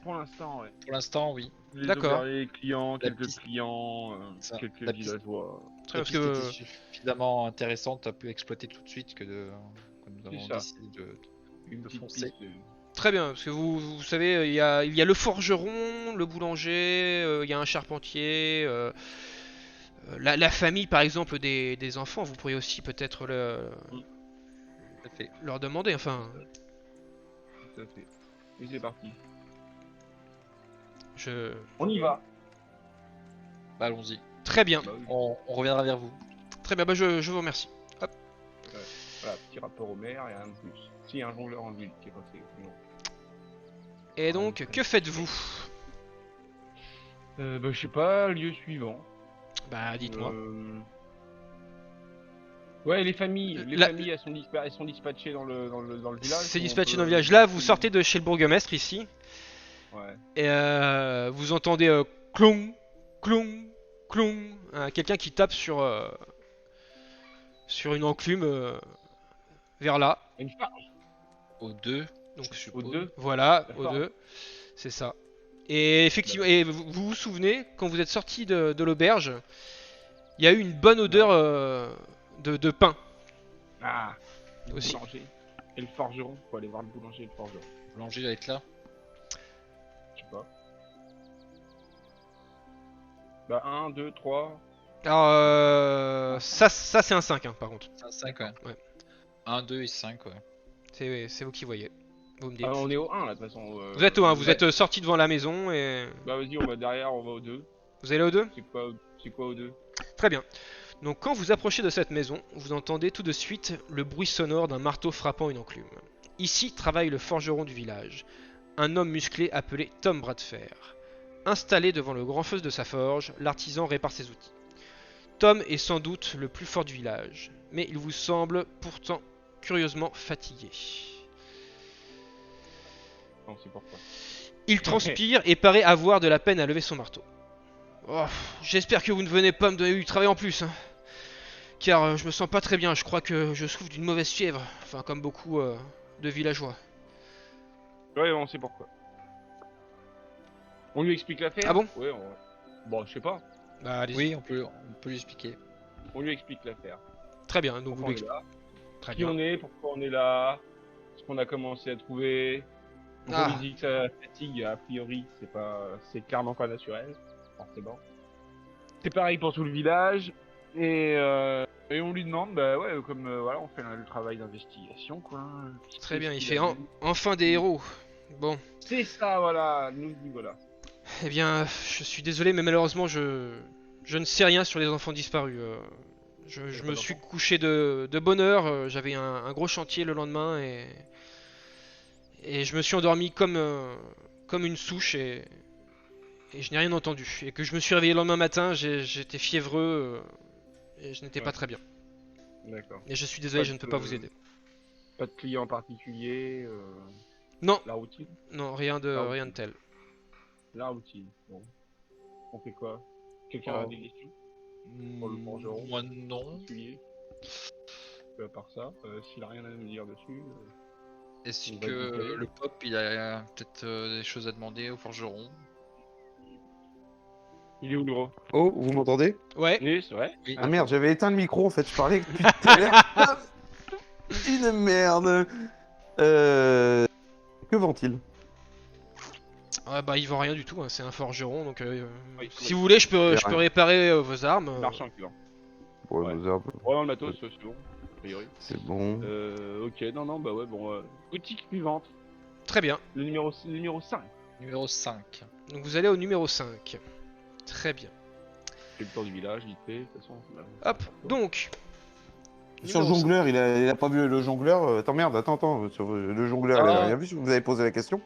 Pour l'instant, ouais. Pour l'instant, oui. Les D'accord. aubergers, clients, La quelques piste. clients, Ça, quelques la piste. villageois. Très La parce piste que. était suffisamment intéressante à pu exploiter tout de suite que nous avons ça. décidé de Une petite foncer. piste. Très bien, parce que vous savez, il y a le forgeron, le boulanger, il y a un charpentier, la famille par exemple des enfants, vous pourriez aussi peut-être Tout à fait. leur demander, enfin. Tout à fait. Et c'est parti. On y va. Bah, allons-y. Très bien, Bah oui. On reviendra vers vous. très bien, bah je vous remercie. Voilà, petit rapport au maire et rien de plus. Si, y a un jongleur en ville qui est passé. Non. Et donc, que faites-vous? Bah, je sais pas, lieu suivant. Bah, dites-moi. Ouais, les familles, La- familles elles sont dispatchées dans le village. C'est ou on dispatché peut- dans le village. Là, vous sortez de chez le bourgmestre ici, Ouais. et vous entendez clong, clong, clong, quelqu'un qui tape sur une enclume vers là. Une charge. Aux deux, Donc, je Aux suppose. deux. voilà, aux D'accord. deux, c'est ça. Et effectivement, et vous vous souvenez, quand vous êtes sorti de l'auberge, il y a eu une bonne odeur de pain. Ah. Le Aussi. boulanger. Et le forgeron. Faut aller voir le boulanger et le forgeron. Boulanger doit être là. Je sais pas. Bah 1, 2, 3. Alors, ça c'est un 5, hein, par contre. C'est un 5, ouais. Ouais. 1, 2 et 5, ouais. C'est vous qui voyez. Vous me dites. Ah, on est au 1 là de toute façon. Vous êtes au 1, vous ouais. êtes sorti devant la maison et... Bah vas-y, on va derrière, on va au 2. Vous allez au 2? C'est quoi au 2? Très bien. Donc quand vous approchez de cette maison, vous entendez tout de suite le bruit sonore d'un marteau frappant une enclume. Ici travaille le forgeron du village, un homme musclé appelé Tom Bras de Fer. Installé devant le grand feu de sa forge, l'artisan répare ses outils. Tom est sans doute le plus fort du village, mais il vous semble pourtant curieusement fatigué. Non, c'est pourquoi. Il transpire et paraît avoir de la peine à lever son marteau. Oh, j'espère que vous ne venez pas me donner du travail en plus, hein. Car je me sens pas très bien, je crois que je souffre d'une mauvaise fièvre, enfin comme beaucoup de villageois. Ouais, on sait pourquoi. On lui explique l'affaire. Ah bon? Ouais, bon, je sais pas. Bah allez-y. Oui, on peut lui expliquer. On lui explique l'affaire. Très bien, donc vous Pourquoi on est l'expliquez. là, Très qui bien. on est, pourquoi on est là, ce qu'on a commencé à trouver. Donc Ah. on lui dit que ça fatigue, a priori, c'est clairement pas naturel, forcément. C'est pareil pour tout le village. Et on lui demande, bah ouais, comme voilà, on fait le travail d'investigation, quoi. Très bien, il Qu'est-ce fait qu'il a vu enfin des héros. Bon, C'est ça, voilà, nous dit voilà. eh bien, je suis désolé, mais malheureusement, je ne sais rien sur les enfants disparus. Je pas me suis d'enfants couché de bonne heure, j'avais un gros chantier le lendemain et je me suis endormi comme une souche et je n'ai rien entendu. Et que je me suis réveillé le lendemain matin, j'étais fiévreux et je n'étais pas Ouais. très bien. D'accord. Et je suis désolé, Pas je ne peux de- pas vous aider. Pas de client en particulier, Non, la routine. non, rien de tel. La routine, bon. On fait quoi? Quelqu'un a Oh. des questions pour le forgeron Moi non. particulier? À part ça, s'il a rien à me dire dessus. Est-ce On va que goûter. le pop il a peut-être des choses à demander au forgeron? Il est où le gros? Oh, vous m'entendez? Ouais, Oui, c'est vrai. Oui. Ah merde, j'avais éteint le micro en fait, je parlais depuis tout à l'heure. Une merde. Que vend-il? ah, bah il vend rien du tout, hein, c'est un forgeron, donc Oui, si vous voulez, je peux rien. réparer vos armes. Marchand client. Ouais, Ouais. nos arbres, Vraiment le matos, c'est bon. A priori. c'est bon. Ok, non, bah ouais, bon. Boutique suivante. Très bien, Le numéro 5. Numéro 5. donc vous allez au numéro 5. Très bien. C'est le tour du village, vite fait, de toute façon. Hop, donc. Sur le numéro jongleur, il a pas vu le jongleur. Attends, merde, attends. Sur le jongleur, il a Ah. rien vu si vous avez posé la question?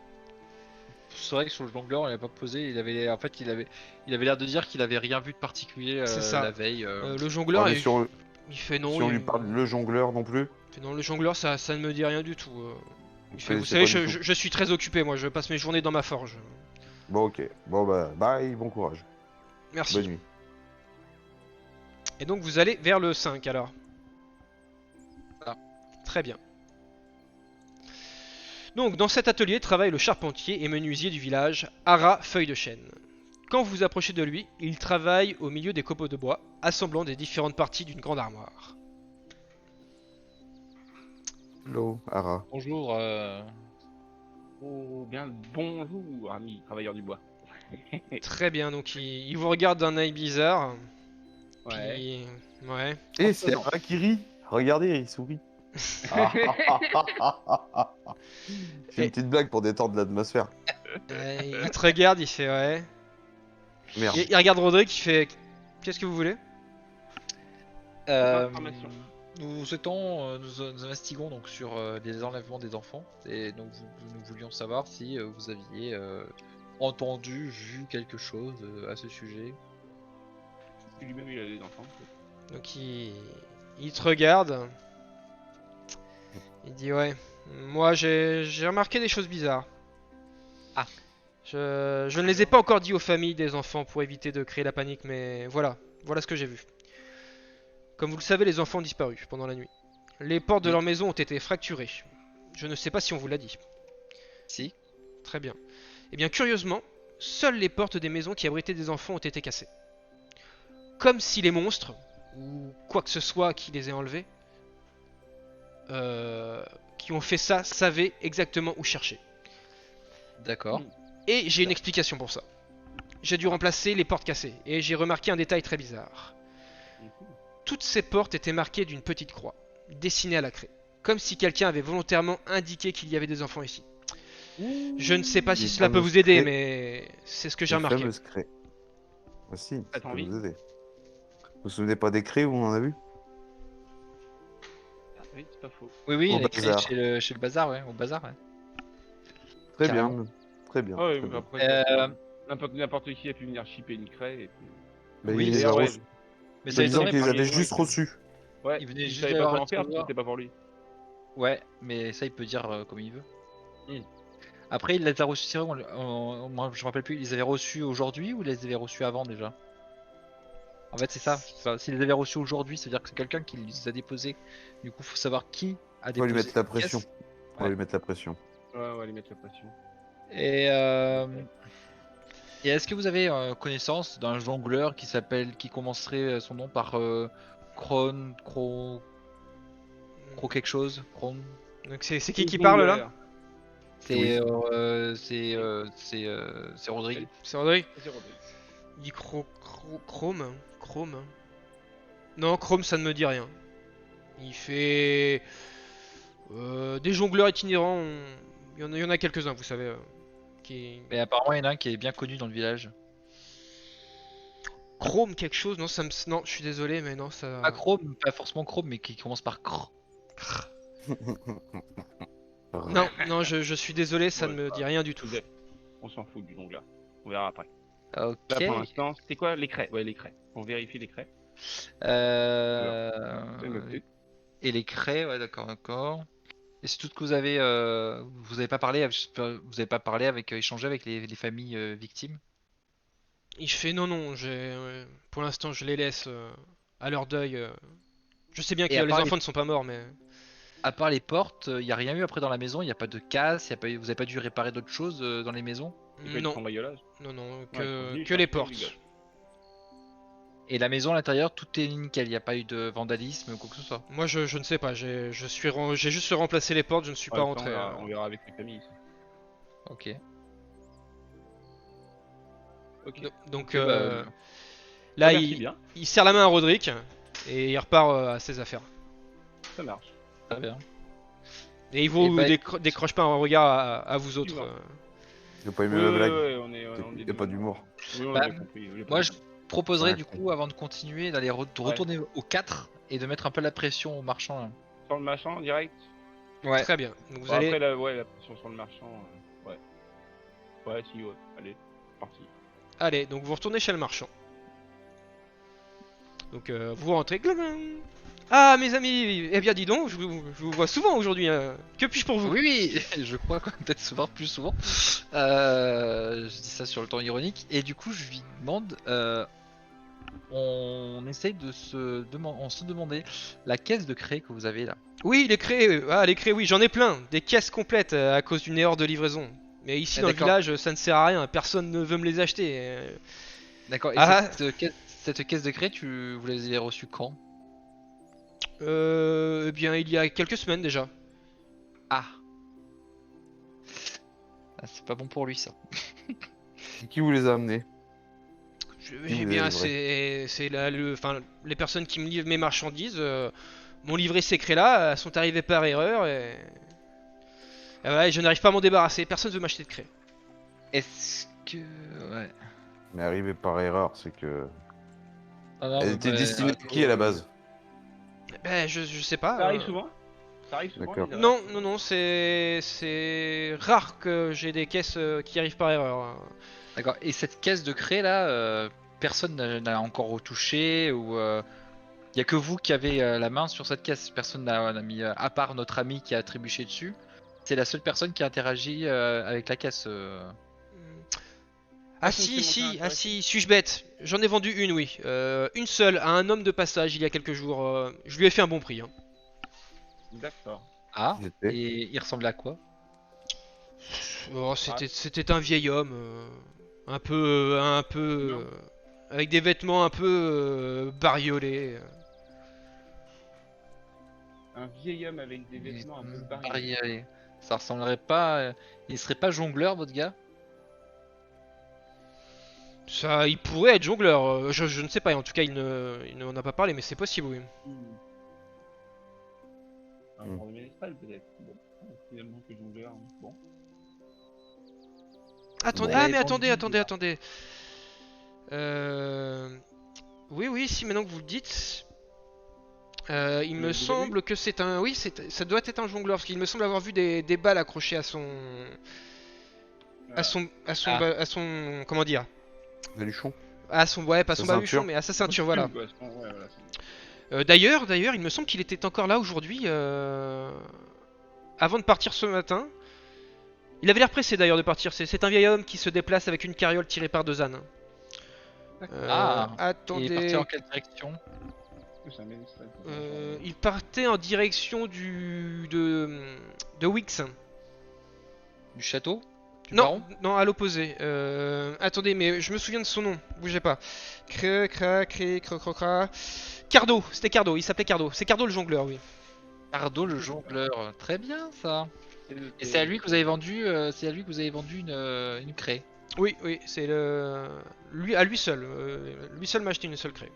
C'est vrai que sur le jongleur, il a pas posé. Il avait l'air de dire qu'il avait rien vu de particulier C'est ça. la veille. Le jongleur, Ouais, mais il, si on, il fait non. si on il- lui parle de le jongleur non plus. il fait non, le jongleur, ça ne me dit rien du tout. Il fait, c'est- vous c'est savez, pas du tout. je suis très occupé, moi, je passe mes journées dans ma forge. Bon, ok. Bon, bah, bye, bon courage. Merci. Bonne nuit. Et donc vous allez vers le 5 alors. Ah. Très bien. Donc dans cet atelier travaille le charpentier et menuisier du village, Ara Feuille de Chêne. Quand vous vous approchez de lui, il travaille au milieu des copeaux de bois, assemblant des différentes parties d'une grande armoire. Hello, Ara. Bonjour. Oh, bien le bonjour, ami travailleur du bois. Très bien, donc il vous regarde d'un œil bizarre. Ouais. Puis... Ouais. Eh, c'est Ara qui rit. Regardez, il sourit. C'est une petite blague pour détendre l'atmosphère. Il te regarde, il fait ouais. Merde. Il regarde Roderick, il fait qu'est-ce que vous voulez? Information. Nous souhaitons, nous investiguons donc sur les enlèvements des enfants et donc nous voulions savoir si vous aviez entendu, vu quelque chose à ce sujet. Lui-même, il a des enfants. Donc il te regarde. Il dit ouais. Moi j'ai remarqué des choses bizarres. Ah. Je ne les ai pas encore dit aux familles des enfants pour éviter de créer la panique, mais voilà ce que j'ai vu. Comme vous le savez, les enfants ont disparu pendant la nuit. Les portes de Oui. leur maison ont été fracturées. Je ne sais pas si on vous l'a dit. Si. Très bien. Eh bien, curieusement, seules les portes des maisons qui abritaient des enfants ont été cassées. Comme si les monstres, ou quoi que ce soit qui les ait enlevés, qui ont fait ça, savaient exactement où chercher. D'accord. Et j'ai une explication pour ça. J'ai dû remplacer les portes cassées, et j'ai remarqué un détail très bizarre. Toutes ces portes étaient marquées d'une petite croix, dessinée à la craie, comme si quelqu'un avait volontairement indiqué qu'il y avait des enfants ici. Je ne sais pas si Les cela peut fameuses vous aider, craies. mais c'est ce que j'ai Les remarqué. fameuses craies. Ah si, ça Attends, peut oui. vous aider. Vous vous souvenez pas des craies où on en a vu? Ah, oui, c'est pas faux. Oui, Au il est créé bazar. chez le bazar, ouais, au bazar, ouais. Très Carrément. bien. Très bien. Ouais, très mais bien. après, n'importe qui a pu venir shipper une craie. Et puis... Bah, Oui, il les a D'ailleurs, ouais, reçus. Mais Se ça disant étonnerait qu'il les parce avait liaison juste avec- reçus. ouais, Il venait il juste savait de pas la comment faire, recevoir. c'était pas pour lui. Ouais, mais ça il peut dire comme il veut. Hmm. Après, il les a reçus, moi je me rappelle plus, ils les avaient reçus aujourd'hui ou ils les avaient reçus avant déjà? En fait, c'est ça. Enfin, s'ils les avaient reçus aujourd'hui, ça veut dire que c'est quelqu'un qui les a déposés. Du coup, faut savoir qui a On va déposé. lui mettre la les pression. pièces. On va lui mettre la pression. Ouais, on va lui mettre la pression. Et, et est-ce que vous avez connaissance d'un jongleur qui commencerait son nom par Cro quelque chose? Donc c'est qui parle là? Oui. C'est Rodrigue. C'est Roderick. C'est Rodrigue. Il dit Chrome. Non, Chrome ça ne me dit rien. Il fait des jongleurs itinérants. Il y en a quelques-uns, vous savez. Qui... Mais apparemment, il y en a un qui est bien connu dans le village. Chrome quelque chose, non, non, je suis désolé, mais non, ça. Pas Chrome, pas forcément Chrome, mais qui commence par Cr. Non, je suis désolé, ça Ouais, ne me dit rien du tout. On s'en fout du jongleur. On verra après. Ok. Là, pour l'instant, c'était quoi les craies? Ouais, les craies. On vérifie les craies. C'est Euh... noté. Et les craies, ouais, d'accord. Et c'est tout ce que vous avez pas parlé, avec, échangé avec les familles victimes. Il fait non, pour l'instant, je les laisse à leur deuil. Je sais bien que Et à les part enfants ne sont pas morts, mais. À part les portes, il y a rien eu après dans la maison. Il y a pas de casse, vous avez pas dû réparer d'autres choses dans les maisons. C'est quoi, du Non, cambriolage? non, ils sont venus que les chercher portes. du gaz. Et la maison à l'intérieur, tout est nickel. Il n'y a pas eu de vandalisme ou quoi que ce soit. Moi, je ne sais pas, j'ai juste remplacé les portes, je ne suis pas Ouais, ça, rentré. on verra avec les familles. ça. Ok. Ok. Donc bah, là, merci bien. il serre la main à Roderick et il repart à ses affaires. Ça marche. Très bien. Et il vous Et bah, décroche pas un regard à vous autres. Excuse-moi. J'ai pas aimé Ouais, la ouais, blague. ouais, on est Y a pas d'humour. Oui, on Bah, a compris. Moi, je proposerais Ouais. du coup, avant de continuer, de retourner au 4 et de mettre un peu la pression aux marchands. Là. Sur le marchand, direct. Ouais. Très bien. Donc vous Bon, allez. après, la pression sur le marchand. Ouais. Ouais, si, ouais. Allez, parti. Allez, donc vous retournez chez le marchand. Donc vous rentrez. Ah mes amis, eh bien dis donc, je vous vois souvent aujourd'hui. Que puis-je pour vous? Oui, je crois qu'on va peut-être se voir plus souvent. Je dis ça sur le ton ironique. Et du coup, je lui demande, on essaye de se demander la caisse de craie que vous avez là. Oui, les craies, les craies, oui, j'en ai plein. Des caisses complètes à cause d'une erreur de livraison. Mais ici Ah, dans le d'accord. village, ça ne sert à rien, personne ne veut me les acheter. D'accord. Et Ah. cette caisse de craie, vous les avez reçue quand? Eh bien, il y a quelques semaines déjà. Ah. Ah, c'est pas bon pour lui ça. Qui vous les a amenés? Eh vous bien, avez c'est les personnes qui me livrent mes marchandises m'ont livré ces craies-là, elles sont arrivées par erreur et ouais, je n'arrive pas à m'en débarrasser. Personne ne veut m'acheter de craie. Est-ce que... Ouais. Mais arrivé par erreur, c'est que. Ah non, Elle mais était moi, destinée à qui à la base? Ben, je sais pas. Ça arrive souvent. Ça arrive souvent. D'accord. les Non, erreurs non, non, c'est rare que j'ai des caisses qui arrivent par erreur. D'accord. Et cette caisse de craie là, personne n'a encore retouché ou y a que vous qui avez la main sur cette caisse. Personne n'a mis, à part notre ami qui a trébuché dessus. C'est la seule personne qui a interagi avec la caisse. Ah Personne si, s'est montré si, intéressé. suis-je bête? J'en ai vendu une, oui. Une seule à un homme de passage il y a quelques jours. Je lui ai fait un bon prix. Hein. D'accord. Ah. J'étais. Et il ressemblait à quoi? Oh, c'était un vieil homme, un peu, Non. avec des vêtements un peu bariolés. Un vieil homme avec des vêtements un peu bariolés. Bariolé. Ça ressemblerait pas. Il serait pas jongleur, votre gars? Ça, il pourrait être jongleur. Je ne sais pas. En tout cas, il ne m'en a pas parlé, mais c'est possible, oui. Un grand ménestrel peut-être. Bon, finalement que jongleur. Bon. Attendez, Bon. ah Et mais attendez, bandit, attendez. Oui, oui, si maintenant que vous le dites, il me Vous semble que c'est un, oui, ça doit être un jongleur parce qu'il me semble avoir vu des balles accrochées à son, comment dire, Baluchon. à son, ouais, pas Sa son baluchon, ceinture. mais à sa ceinture, voilà. Ouais, voilà. D'ailleurs, il me semble qu'il était encore là aujourd'hui, avant de partir ce matin. Il avait l'air pressé d'ailleurs de partir. C'est un vieil homme qui se déplace avec une carriole tirée par deux ânes. Ah. Il est Attendez. parti en quelle direction? C'est un ménestrel. Il partait en direction de Wix. Du château? Du Non, baron? non, à l'opposé. Attendez, mais je me souviens de son nom. Bougez pas. Cra. Cardo, c'était Cardo. Il s'appelait Cardo. C'est Cardo le jongleur, oui. Cardo le jongleur. Très bien ça. Et c'est à lui que vous avez vendu, une craie. Oui, oui, c'est à lui seul. Lui seul m'a acheté une seule craie.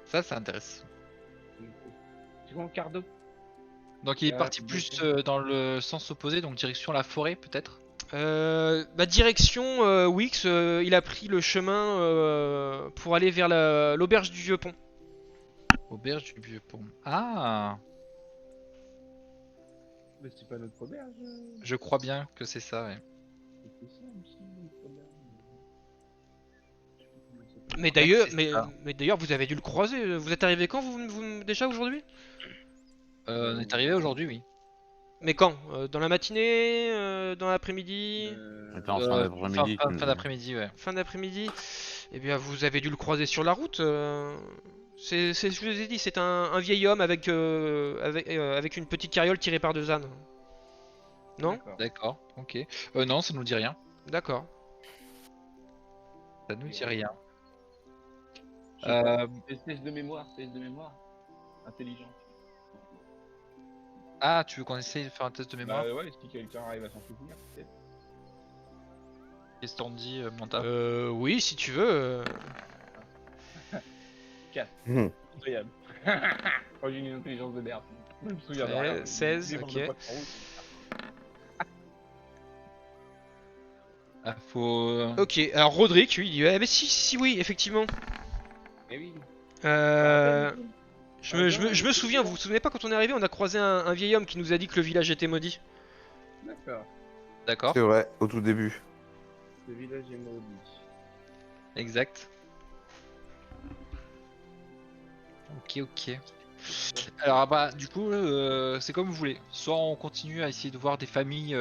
Ça, ça intéresse. Tu vois, Cardo. Donc il est Ah, parti plus dans le sens opposé, donc direction la forêt peut-être. Direction Wix, il a pris le chemin pour aller vers l'auberge du Vieux Pont. Auberge du Vieux Pont. Ah, Mais c'est pas notre auberge. je crois bien que c'est ça. Ouais. C'est ça aussi, notre auberge. Mais d'ailleurs, c'est ça. mais d'ailleurs, vous avez dû le croiser. Vous êtes arrivé quand déjà aujourd'hui? On est arrivé aujourd'hui, oui. Mais quand? Dans la matinée? Dans l'après-midi? Attends, fin d'après-midi. Fin d'après-midi, ouais. Fin d'après-midi? Eh bien, vous avez dû le croiser sur la route. Je vous ai dit, c'est un vieil homme avec une petite carriole tirée par deux ânes. Non? D'accord, ok. Non, ça nous dit rien. D'accord. Ça nous dit rien. Espèce de mémoire, intelligent. Ah, tu veux qu'on essaye de faire un test de mémoire? Bah ouais, si quelqu'un arrive à s'en souvenir, peut-être. Qu'est-ce qu'on dit, Manta? Oui, si tu veux. Incroyable. Oh, j'ai une intelligence de merde. Je me souviens de Ouais, rien. 16, Des bandes ok. de potes en route. Ah, faut. Ok, alors Roderick, lui, il dit, mais si, oui, effectivement. Eh oui. Je me souviens, vous vous souvenez pas quand on est arrivé, on a croisé un vieil homme qui nous a dit que le village était maudit. D'accord. D'accord, C'est vrai, au tout début. Le village est maudit. exact. Ok. Alors bah du coup c'est comme vous voulez. Soit on continue à essayer de voir des familles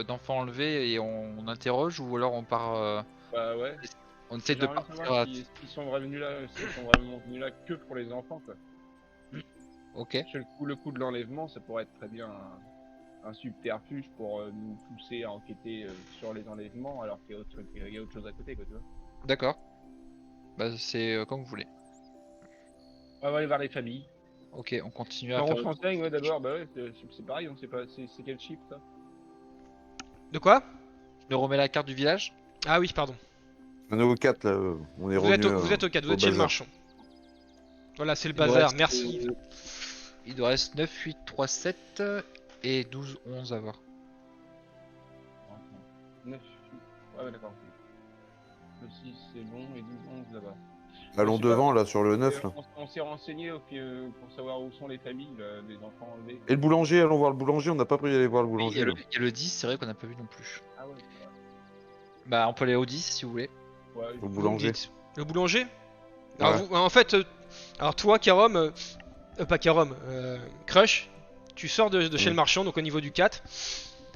d'enfants enlevés et on interroge, ou alors on part, Bah ouais. on essaie de J'aimerais partir. savoir s'ils sont revenus là, s'ils sont vraiment venus là que pour les enfants quoi. Ok. Parce que le coup de l'enlèvement, ça pourrait être très bien un subterfuge pour nous pousser à enquêter sur les enlèvements alors qu'il y a autre chose à côté quoi, tu vois. D'accord. Bah c'est comme vous voulez. On va aller voir les familles. Ok, on continue à Alors, on faire. se renseigne, ouais, d'abord, bah ouais, c'est pareil, on sait pas, c'est quel chip ça? De quoi? Je me remets la carte du village. Ah oui, pardon. On est au 4 là, on est Vous êtes revenu. vous êtes au 4, vous êtes chez le bazar. marchand. Voilà, c'est le Il nous bazar, reste, merci. Il nous reste 9, 8, 3, 7 et 12, 11 à voir. 9. Ouais, d'accord. Le 6, c'est bon, et 12, 11 là-bas. Allons Je sais pas, devant, là, sur le 9, là. On s'est renseigné pour savoir où sont les familles des enfants enlevés. Et le boulanger, allons voir le boulanger, on n'a pas pu y aller voir le Oui, il y boulanger, a là. il y a le 10, c'est vrai qu'on n'a pas vu non plus. Ah ouais, c'est vrai. Bah, on peut aller au 10 si vous voulez. Ouais, Le Vous me boulanger. dites. Le boulanger. Alors, Ouais. en fait, alors toi, Karom, pas Karom, Crush, tu sors de chez le marchand, donc au niveau du 4,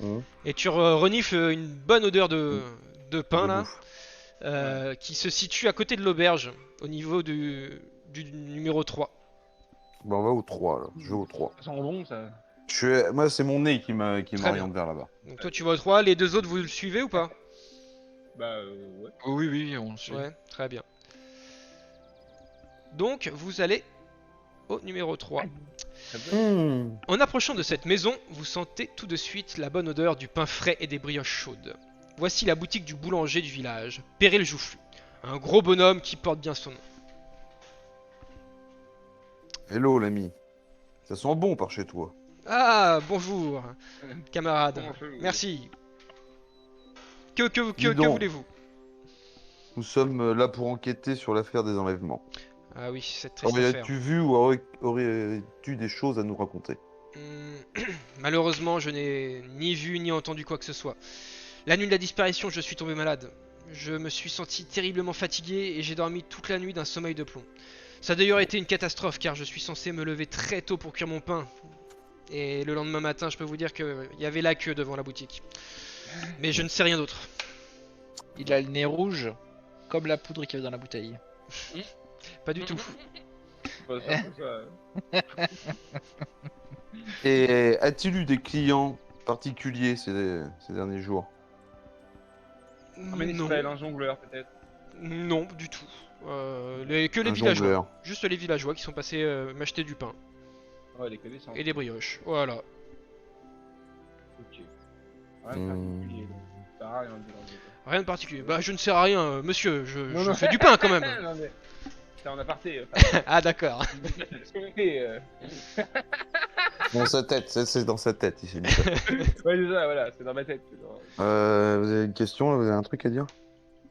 Mmh. et tu renifles une bonne odeur de pain De là, bouffe. qui se situe à côté de l'auberge, au niveau du numéro 3. Bah, on va au 3, là. Je vais au 3. Ça sent bon, ça. Moi, c'est mon nez qui Très m'oriente vers là-bas. Donc toi tu vas au 3, les deux autres vous le suivez ou pas? Bah, ouais. Oh, oui, oui, on suit. Ouais, très bien. Donc vous allez au numéro 3. Mmh. En approchant de cette maison, vous sentez tout de suite la bonne odeur du pain frais et des brioches chaudes. Voici la boutique du boulanger du village, Péril Joufflu. Un gros bonhomme qui porte bien son nom. Hello, l'ami. Ça sent bon par chez toi. Ah, bonjour, camarade. Comment fait, Merci. Dis Que donc. voulez-vous? Nous sommes là pour enquêter sur l'affaire des enlèvements. Ah oui, cette triste affaire. Aurais-tu vu ou aurais-tu des choses à nous raconter? Malheureusement, je n'ai ni vu ni entendu quoi que ce soit. La nuit de la disparition, je suis tombé malade. Je me suis senti terriblement fatigué et j'ai dormi toute la nuit d'un sommeil de plomb. Ça a d'ailleurs été une catastrophe car je suis censé me lever très tôt pour cuire mon pain. Et le lendemain matin, je peux vous dire qu'il y avait la queue devant la boutique. Mais je ne sais rien d'autre. Il a le nez rouge, comme la poudre qu'il y avait dans la bouteille. Pas du tout. Pas ça, pas ça. Et as-tu eu des clients particuliers ces derniers jours? Un Non, ménestrel, un jongleur, peut-être. non, du tout. Que les Un villageois. jongleur. Juste les villageois qui sont passés m'acheter du pain Ouais, les connaissances. et des brioches. Voilà. Ok. Rien de particulier, donc. Ça sert à rien de mélanger, quoi. Rien de particulier. Bah, je ne sais rien, monsieur. Non, Je non. fais du pain quand même. Non, mais. C'est en aparté. Ah, d'accord. Dans sa tête, c'est dans sa tête, il s'est mis ça. Ouais, déjà, voilà, c'est dans ma tête. c'est dans- Vous avez une question, là, vous avez un truc à dire?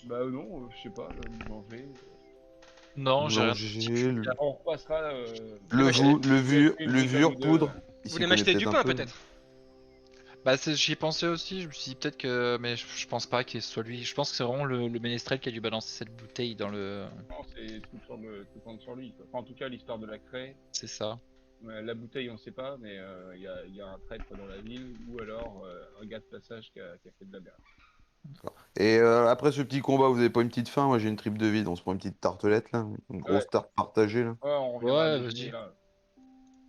Bah, non, je sais pas, manger. Non, j'ai rien. Boulanger, On repassera. levure, poudre. Il Vous s'y voulez connaît m'acheter du peut-être un pain peu. peut-être? Bah, j'y ai pensé aussi, je me suis dit peut-être que. Mais je pense pas que ce soit lui. Je pense que c'est vraiment le ménestrel qui a dû balancer cette bouteille dans le. Non, c'est tout compte sur lui. Quoi. Enfin, en tout cas, l'histoire de la craie. C'est ça. La bouteille, on sait pas, mais il y a un traître dans la ville, ou alors un gars de passage qui a fait de la merde. Et après ce petit combat, vous avez pas une petite faim? Moi j'ai une tripe de vide, on se prend une petite tartelette là, une grosse Ouais. tarte partagée là. Ouais, on reviendra Ouais, à déjeuner, vas-y. là.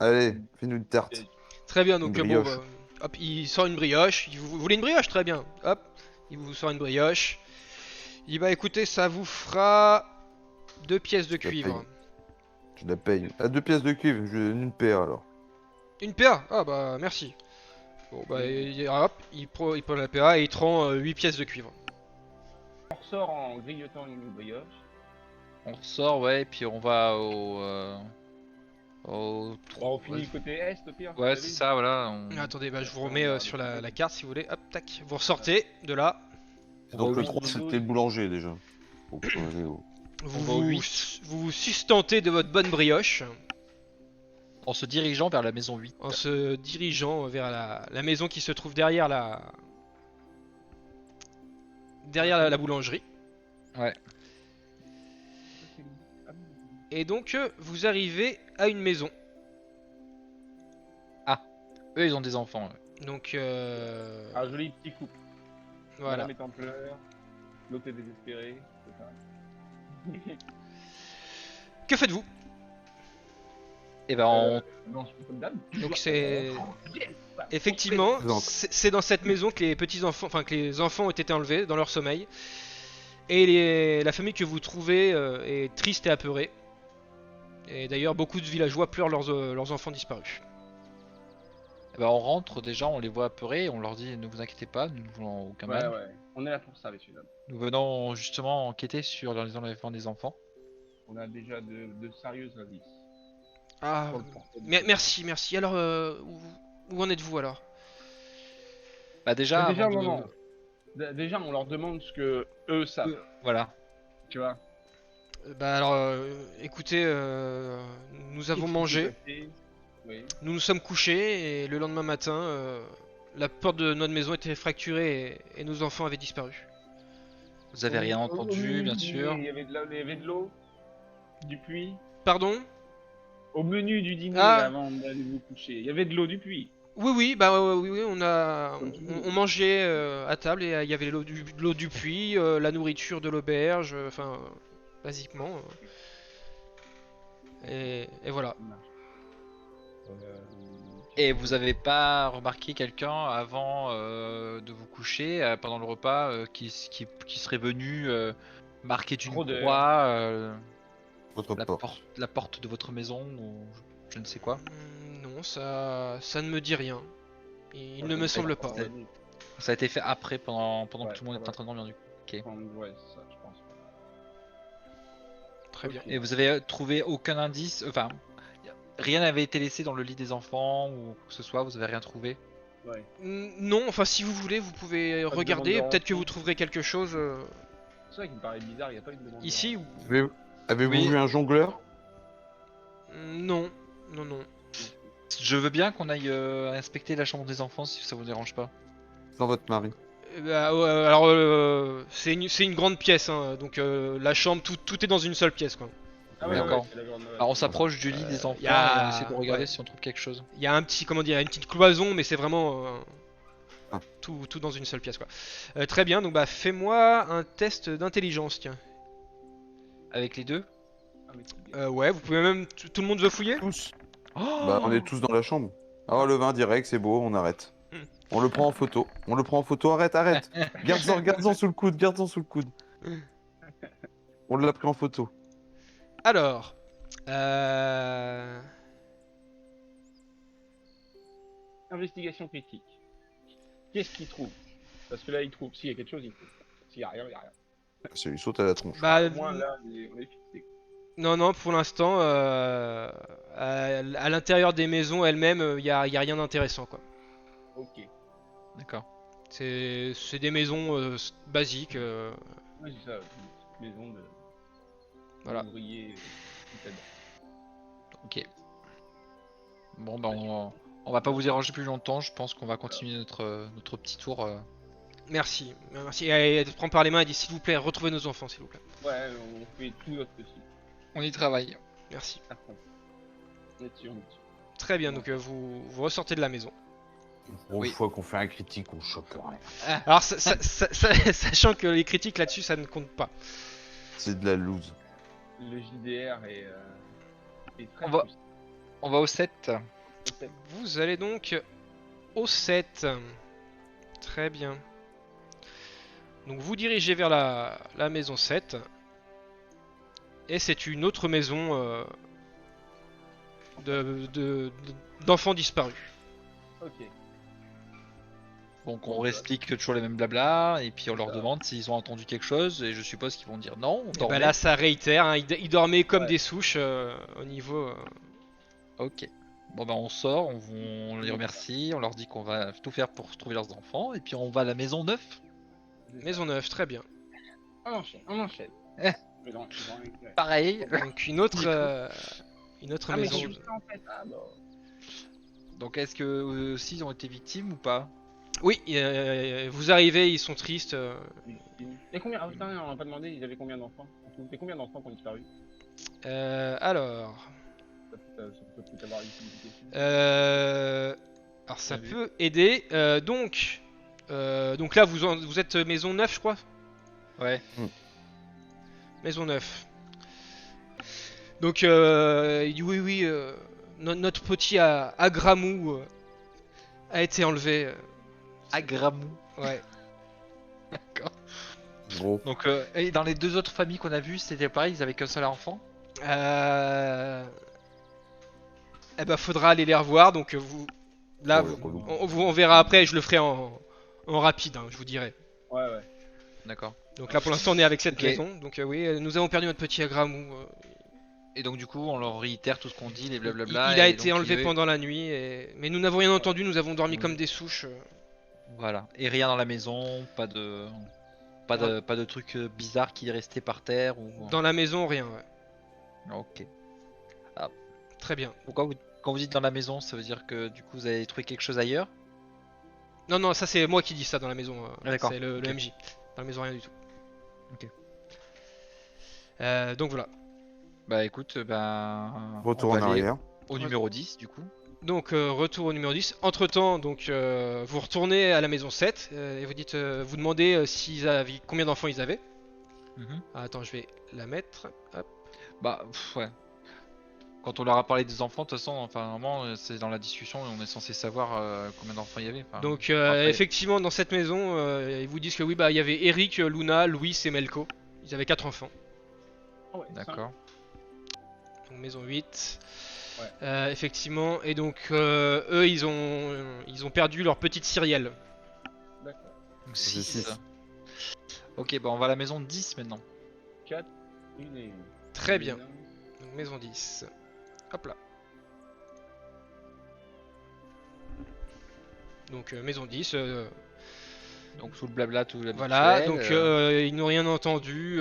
Allez, fais-nous une tarte. Et- Très bien, Une donc bon, brioche. bah, hop, il sort une brioche. Vous voulez une brioche? Très bien. Hop, il vous sort une brioche. Il va écouter, ça vous fera 2 pièces de Je la cuivre. paye. Je la paye. À 2 pièces de cuivre, une paire alors. Une PA? Ah bah merci. Bon bah hop, il prend la PA et il te rend 8 pièces de cuivre. On ressort en grignotant une brioche. On ressort, ouais, et puis on va au Bon, on finit côté est, au pire. Ouais, t'as c'est vu ça, voilà. on- Attendez, bah je vous remets sur la carte si vous voulez. Hop, tac. Vous ressortez de là. Donc le huit 3 de c'était douze. le boulanger déjà. Faut aller au- Vous va au vous, huit. vous sustentez de votre bonne brioche En se dirigeant vers la maison 8. en se dirigeant vers la maison qui se trouve derrière la boulangerie. Ouais. Et donc vous arrivez à une maison. Eux, ils ont des enfants. Ouais. Donc Un joli petit couple. voilà. Madame est en pleurs. L'autre est désespéré. C'est ça. Que faites-vous? Et ben, on... Non, je suis comme dame. Donc c'est effectivement Présente. c'est dans cette maison que les petits enfants, enfin que les enfants ont été enlevés dans leur sommeil. Et la famille que vous trouvez est triste et apeurée. Et d'ailleurs beaucoup de villageois pleurent leurs enfants disparus. eh ben, on rentre déjà, on les voit apeurés, on leur dit ne vous inquiétez pas, nous ne voulons aucun Ouais, mal. ouais. On est là pour ça, messieurs dames. Nous venons justement enquêter sur les enlèvements des enfants. On a déjà de sérieuses indices. Ah, Sur le portrait du- merci. Alors où en êtes-vous alors? Bah déjà, Mais déjà, avant de- non. Déjà, on leur demande ce que eux savent, Voilà. tu vois. Bah alors, écoutez, nous avons Qu'est-ce qui s'est mangé, passé? Oui. nous nous sommes couchés et le lendemain matin, la porte de notre maison était fracturée et nos enfants avaient disparu. Vous avez rien Au entendu, menu bien du sûr. dîner, il y avait de l'eau, du puits. Pardon? Au menu du dîner, Ah, avant d'aller vous coucher, il y avait de l'eau du puits. oui, bah oui, oui, Comme toujours. on mangeait à table et il y avait de l'eau du puits, la nourriture de l'auberge, enfin, basiquement. Et voilà. Et vous avez pas remarqué quelqu'un avant de vous coucher, pendant le repas, qui serait venu marquer d'une Rôdeur. croix Votre porte. la porte de votre maison ou je ne sais quoi? Non, ça ne me dit rien. Il ne me ça- semble pas. ça- Ça a été fait après, pendant que Ouais, tout le monde est voilà. en train de dormir du coup. Ouais, c'est ça, je pense. Très bien. Et vous avez trouvé aucun indice, enfin, rien n'avait été laissé dans le lit des enfants ou quoi que ce soit, vous avez rien trouvé? Ouais. Non, enfin si vous voulez, vous pouvez de regarder, demande de peut-être que rançon. vous trouverez quelque chose C'est ça qui me paraît bizarre, il n'y a pas eu de demande. ici. Avez-vous Oui. vu un jongleur? Non, non, non. Je veux bien qu'on aille inspecter la chambre des enfants si ça vous dérange pas. Sans votre mari. Bah, ouais, alors c'est une grande pièce, hein, donc la chambre, tout est dans une seule pièce quoi. Ah ouais, D'accord. ouais, c'est la grande- Alors on s'approche du lit des enfants y a- et on essaie de regarder ouais. si on trouve quelque chose. Il y a un petit, comment dire, une petite cloison, mais c'est vraiment Ah. tout dans une seule pièce quoi. Très bien, donc bah fais-moi un test d'intelligence, tiens. Avec les deux? Ah, mais c'est bien. Ouais, vous pouvez même, tout le monde veut fouiller? Tous. Oh Bah, on est tous dans la chambre. Alors le vin direct, c'est beau, on arrête. Hmm. On le prend en photo. On le prend en photo, arrête, arrête. Garde-en sous le coude, garde-en sous le coude. On l'a pris en photo. Alors, Investigation critique. Qu'est-ce qu'il trouve? Parce que là, il trouve. S'il y a quelque chose, il trouve. S'il y a rien, il y a rien. Ça lui saute à la tronche. bah, Au moins, là, on est fixé. non, pour l'instant, à l'intérieur des maisons elles-mêmes, il y a rien d'intéressant quoi. Ok. D'accord. C'est des maisons basiques. Ouais, c'est ça. Une petite maison de. Voilà. d'ouvriers, citadins. Ok. Bon bah on va pas vous déranger plus longtemps, je pense qu'on va continuer notre petit tour. Merci, merci. Et elle te prend par les mains et dit s'il vous plaît, retrouvez nos enfants, s'il vous plaît. Ouais, on fait tout notre possible. On y travaille. Merci. À fond. On est dessus, on est dessus. Très bien, donc vous ressortez de la maison. Une Oui. fois qu'on fait un critique, on choque rien. Alors, sachant que les critiques là-dessus, ça ne compte pas. C'est de la loose. Le JDR est très On va- juste. On va au 7. Vous allez donc au 7. Très bien. Donc vous dirigez vers la maison 7. Et c'est une autre maison d'enfants disparus. Ok. Donc on explique toujours les mêmes blabla et puis on leur demande s'ils ont entendu quelque chose et je suppose qu'ils vont dire non, on Et dormait. bah là ça réitère, hein, ils dormaient comme Ouais. des souches au niveau... Ok. Bon bah on sort, on les remercie, on leur dit qu'on va tout faire pour trouver leurs enfants et puis on va à la maison 9. Maison 9, très bien. On enchaîne, on enchaîne. Eh. Mais ouais. Pareil. Donc une autre Ah, mais maison. c'est juste ça en fait. Ah, bah. Donc est-ce que eux aussi ils ont été victimes ou pas? Oui, vous arrivez, ils sont tristes. Et combien? Ah putain, on n'a pas demandé, ils avaient combien d'enfants? Et combien d'enfants qui ont disparu? Alors... Ça peut peut-être avoir une signification. Alors ça Vas-y. peut aider. Donc là vous êtes maison 9 je crois. Ouais. Maison 9. Donc il dit oui notre petit Agramou a été enlevé. Agramou. Ouais. D'accord. Gros. Donc et dans les deux autres familles qu'on a vues, c'était pareil, ils avaient qu'un seul enfant. Eh ben faudra aller les revoir donc vous là Ouais, relou. on verra après, je le ferai en rapide, hein, je vous dirai. Ouais, ouais. D'accord. Donc là pour l'instant on est avec cette Ok. maison. Donc oui, nous avons perdu notre petit Agramou. Et donc du coup on leur réitère tout ce qu'on dit, les Il blablabla. a et été donc, enlevé il- pendant la nuit, mais nous n'avons rien entendu, nous avons dormi comme des souches. Voilà. Et rien dans la maison, pas de trucs bizarres qui restaient par terre ou. Dans la maison, rien, ouais. Ok. Très bien. Quand vous dites dans la maison, ça veut dire que du coup vous avez trouvé quelque chose ailleurs? Non, non, ça c'est moi qui dis ça dans la maison. Ah, d'accord. C'est le Ok. MJ. Dans la maison, rien du tout. Ok. Donc voilà. Bah écoute, on Retour va en aller arrière. au numéro 10 du coup. Donc retour au numéro 10. Entre temps, donc vous retournez à la maison 7 et vous dites, vous demandez combien d'enfants ils avaient. Ah, attends, je vais la mettre. Hop. Bah ouais. Quand on leur a parlé des enfants, de toute façon, enfin normalement c'est dans la discussion et on est censé savoir combien d'enfants il y avait. Enfin, Donc après- effectivement, dans cette maison, ils vous disent que oui, bah il y avait Eric, Luna, Louis et Melko. Ils avaient 4 enfants. Ah ouais, ça. D'accord. Donc maison 8. Ouais. Effectivement, et donc eux ils ont perdu leur petite Cyrielle. D'accord. Donc C'est 6. six. Ok, bah on va à la maison 10 maintenant. 4, 1 et 1. Très bien. Donc maison 10. Hop là. Donc maison 10. Donc sous le blabla, tout le Voilà, donc ils n'ont rien entendu,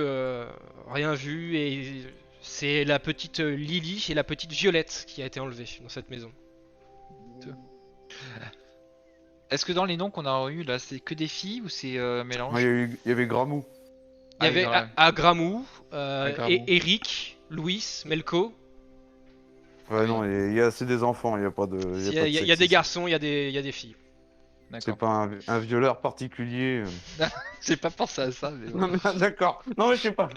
rien vu, et c'est la petite Lily et la petite Violette qui a été enlevée dans cette maison. Est-ce que dans les noms qu'on a eu là, c'est que des filles ou c'est mélange? Il y avait Gramou. Il y avait Agramou, Agramou. et Eric, Louis, Melko. Ouais, non, c'est des enfants, il n'y a pas de. Il y a des garçons, il y a des filles. C'est D'accord. pas un violeur particulier. J'ai pas pensé à ça, mais Non, mais d'accord. Non, mais je sais pas.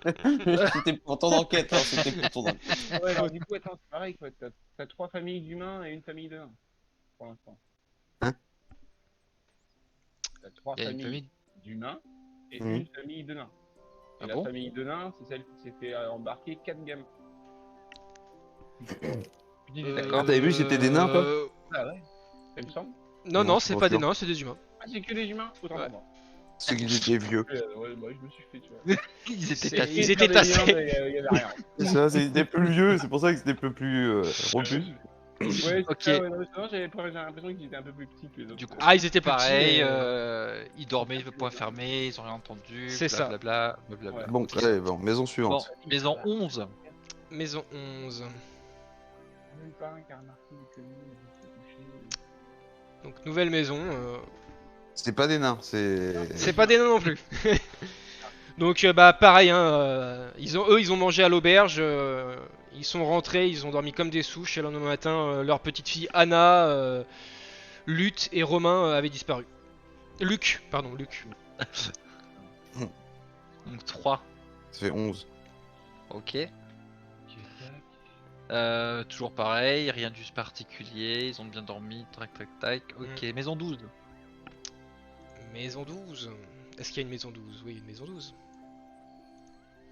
C'était pour ton enquête. Hein. C'était pour ton enquête. Ouais, alors du coup, attends, c'est pareil, quoi. T'as 3 familles d'humains et une famille de nains. Pour l'instant. Hein? T'as 3 il y a une familles famille. d'humains et Mhm. une famille de nains. Et Ah la bon? famille de nains, c'est celle qui s'est fait embarquer 4 gamins. D'accord. T'avais vu, c'était des nains, toi Ah ouais, ça me semble. Non, Non, non, je c'est suis pas pas des sûr. nains, c'est des humains. Ah, c'est que des humains. Autant Ouais. pour moi. Ceux qui étaient vieux. Ouais, moi, je me suis fait, tu vois. Ils étaient C'est- tassés. ils étaient tassés. Il y avait rien. C'est ça, c'était plus vieux, c'est pour ça que c'était un peu plus robuste. Ouais, c'est Ok. ça, ouais, non, mais sinon, j'ai l'impression qu'ils étaient un peu plus petits que les autres. Du coup, Ah, ils étaient plus pareil, petits. ils dormaient le point fermé, ils ont rien entendu. C'est ça. Blablabla. Blablabla. Ouais. Bon, Ok. allez, bon, maison Bon, suivante. maison 11. Maison 11. Même pas un qui a remarqué que nous, on s'est couché. Donc nouvelle maison. C'était pas des nains, c'est. C'est pas des nains non plus. Donc bah pareil, hein, ils ont mangé à l'auberge, ils sont rentrés, ils ont dormi comme des souches et le lendemain matin, leur petite fille Anna, Luth et Romain avaient disparu. Luc, pardon, Luc. Donc 3. Ça fait 11. Ok. Toujours pareil, rien de particulier, ils ont bien dormi, tac tac tac. Ok, maison 12. Maison 12. Est-ce qu'il y a une maison 12? Oui, une maison 12.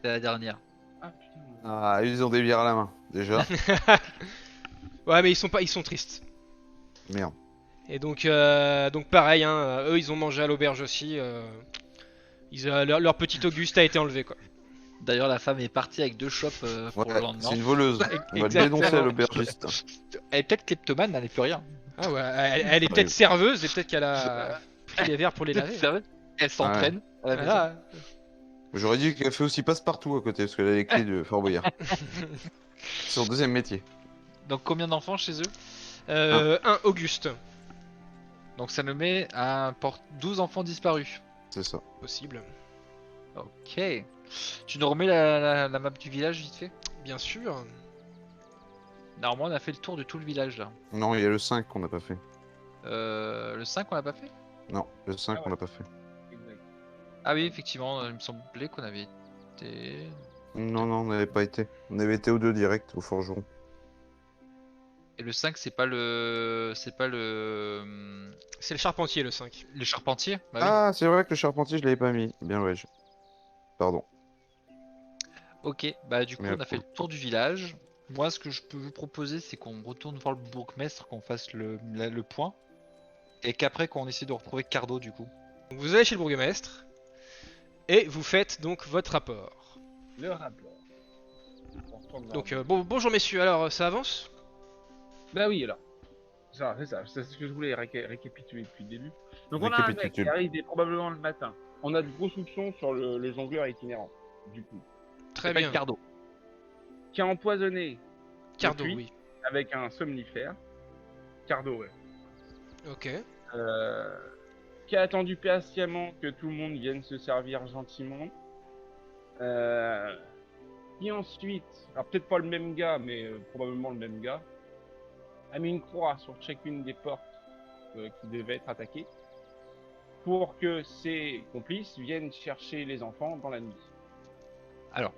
C'est la dernière. Ah putain. Ah, ils ont des bières à la main, déjà. Ouais, mais ils sont tristes. Merde. Et donc pareil, hein, eux ils ont mangé à l'auberge aussi. Leur petit Auguste a été enlevé quoi. D'ailleurs, la femme est partie avec 2 chopes pour Ouais, le lendemain. c'est une voleuse. On va le Exactement. dénoncer à l'aubergiste. Elle est peut-être kleptomane, elle n'est plus rien. Ah ouais, elle est peut-être serveuse et peut-être qu'elle a pris les verres pour les laver. Sérieux Elle s'entraîne à la maison. Voilà. J'aurais dit qu'elle fait aussi passe-partout à côté, parce qu'elle a les clés de Fort Boyard. C'est son deuxième métier. Donc combien d'enfants chez eux? Un Auguste. Donc ça nous met à 12 enfants disparus. C'est ça. Possible. Ok. Tu nous remets la map du village vite fait? Bien sûr. Normalement on a fait le tour de tout le village là. Non, il y a le 5 qu'on n'a pas fait. Le 5 on l'a pas fait? Non, le 5 Ah ouais. on l'a pas fait. Exact. Ah oui effectivement, il me semblait qu'on avait été... Non, non, on n'avait pas été. On avait été aux 2 direct, au forgeron. Et le 5 c'est pas le... C'est pas le... C'est le charpentier le 5. Le charpentier? Bah oui. Ah, c'est vrai que le charpentier, je l'avais pas mis. Bien, ouais. Pardon. Ok, bah du coup Mais on a fait le tour du village. Moi ce que je peux vous proposer c'est qu'on retourne voir le bourgmestre, qu'on fasse le point. Et qu'après qu'on essaie de retrouver Cardo du coup. Donc vous allez chez le bourgmestre et vous faites donc votre rapport. Le rapport. On retourne voir. Donc bonjour messieurs, alors ça avance? Bah oui, alors. C'est ça, c'est ce que je voulais récapituler depuis le début. Donc on a un mec qui Récapitule. arrive probablement le matin. On a de gros soupçons sur le jongleur itinérant, du coup. Très Pas bien. Cardo. Qui a empoisonné Cardo, puits oui. avec un somnifère. Cardo, ouais. Ok. Qui a attendu patiemment que tout le monde vienne se servir gentiment. Qui ensuite, alors peut-être pas le même gars, mais probablement le même gars, a mis une croix sur chacune des portes qui devaient être attaquées pour que ses complices viennent chercher les enfants dans la nuit. Alors,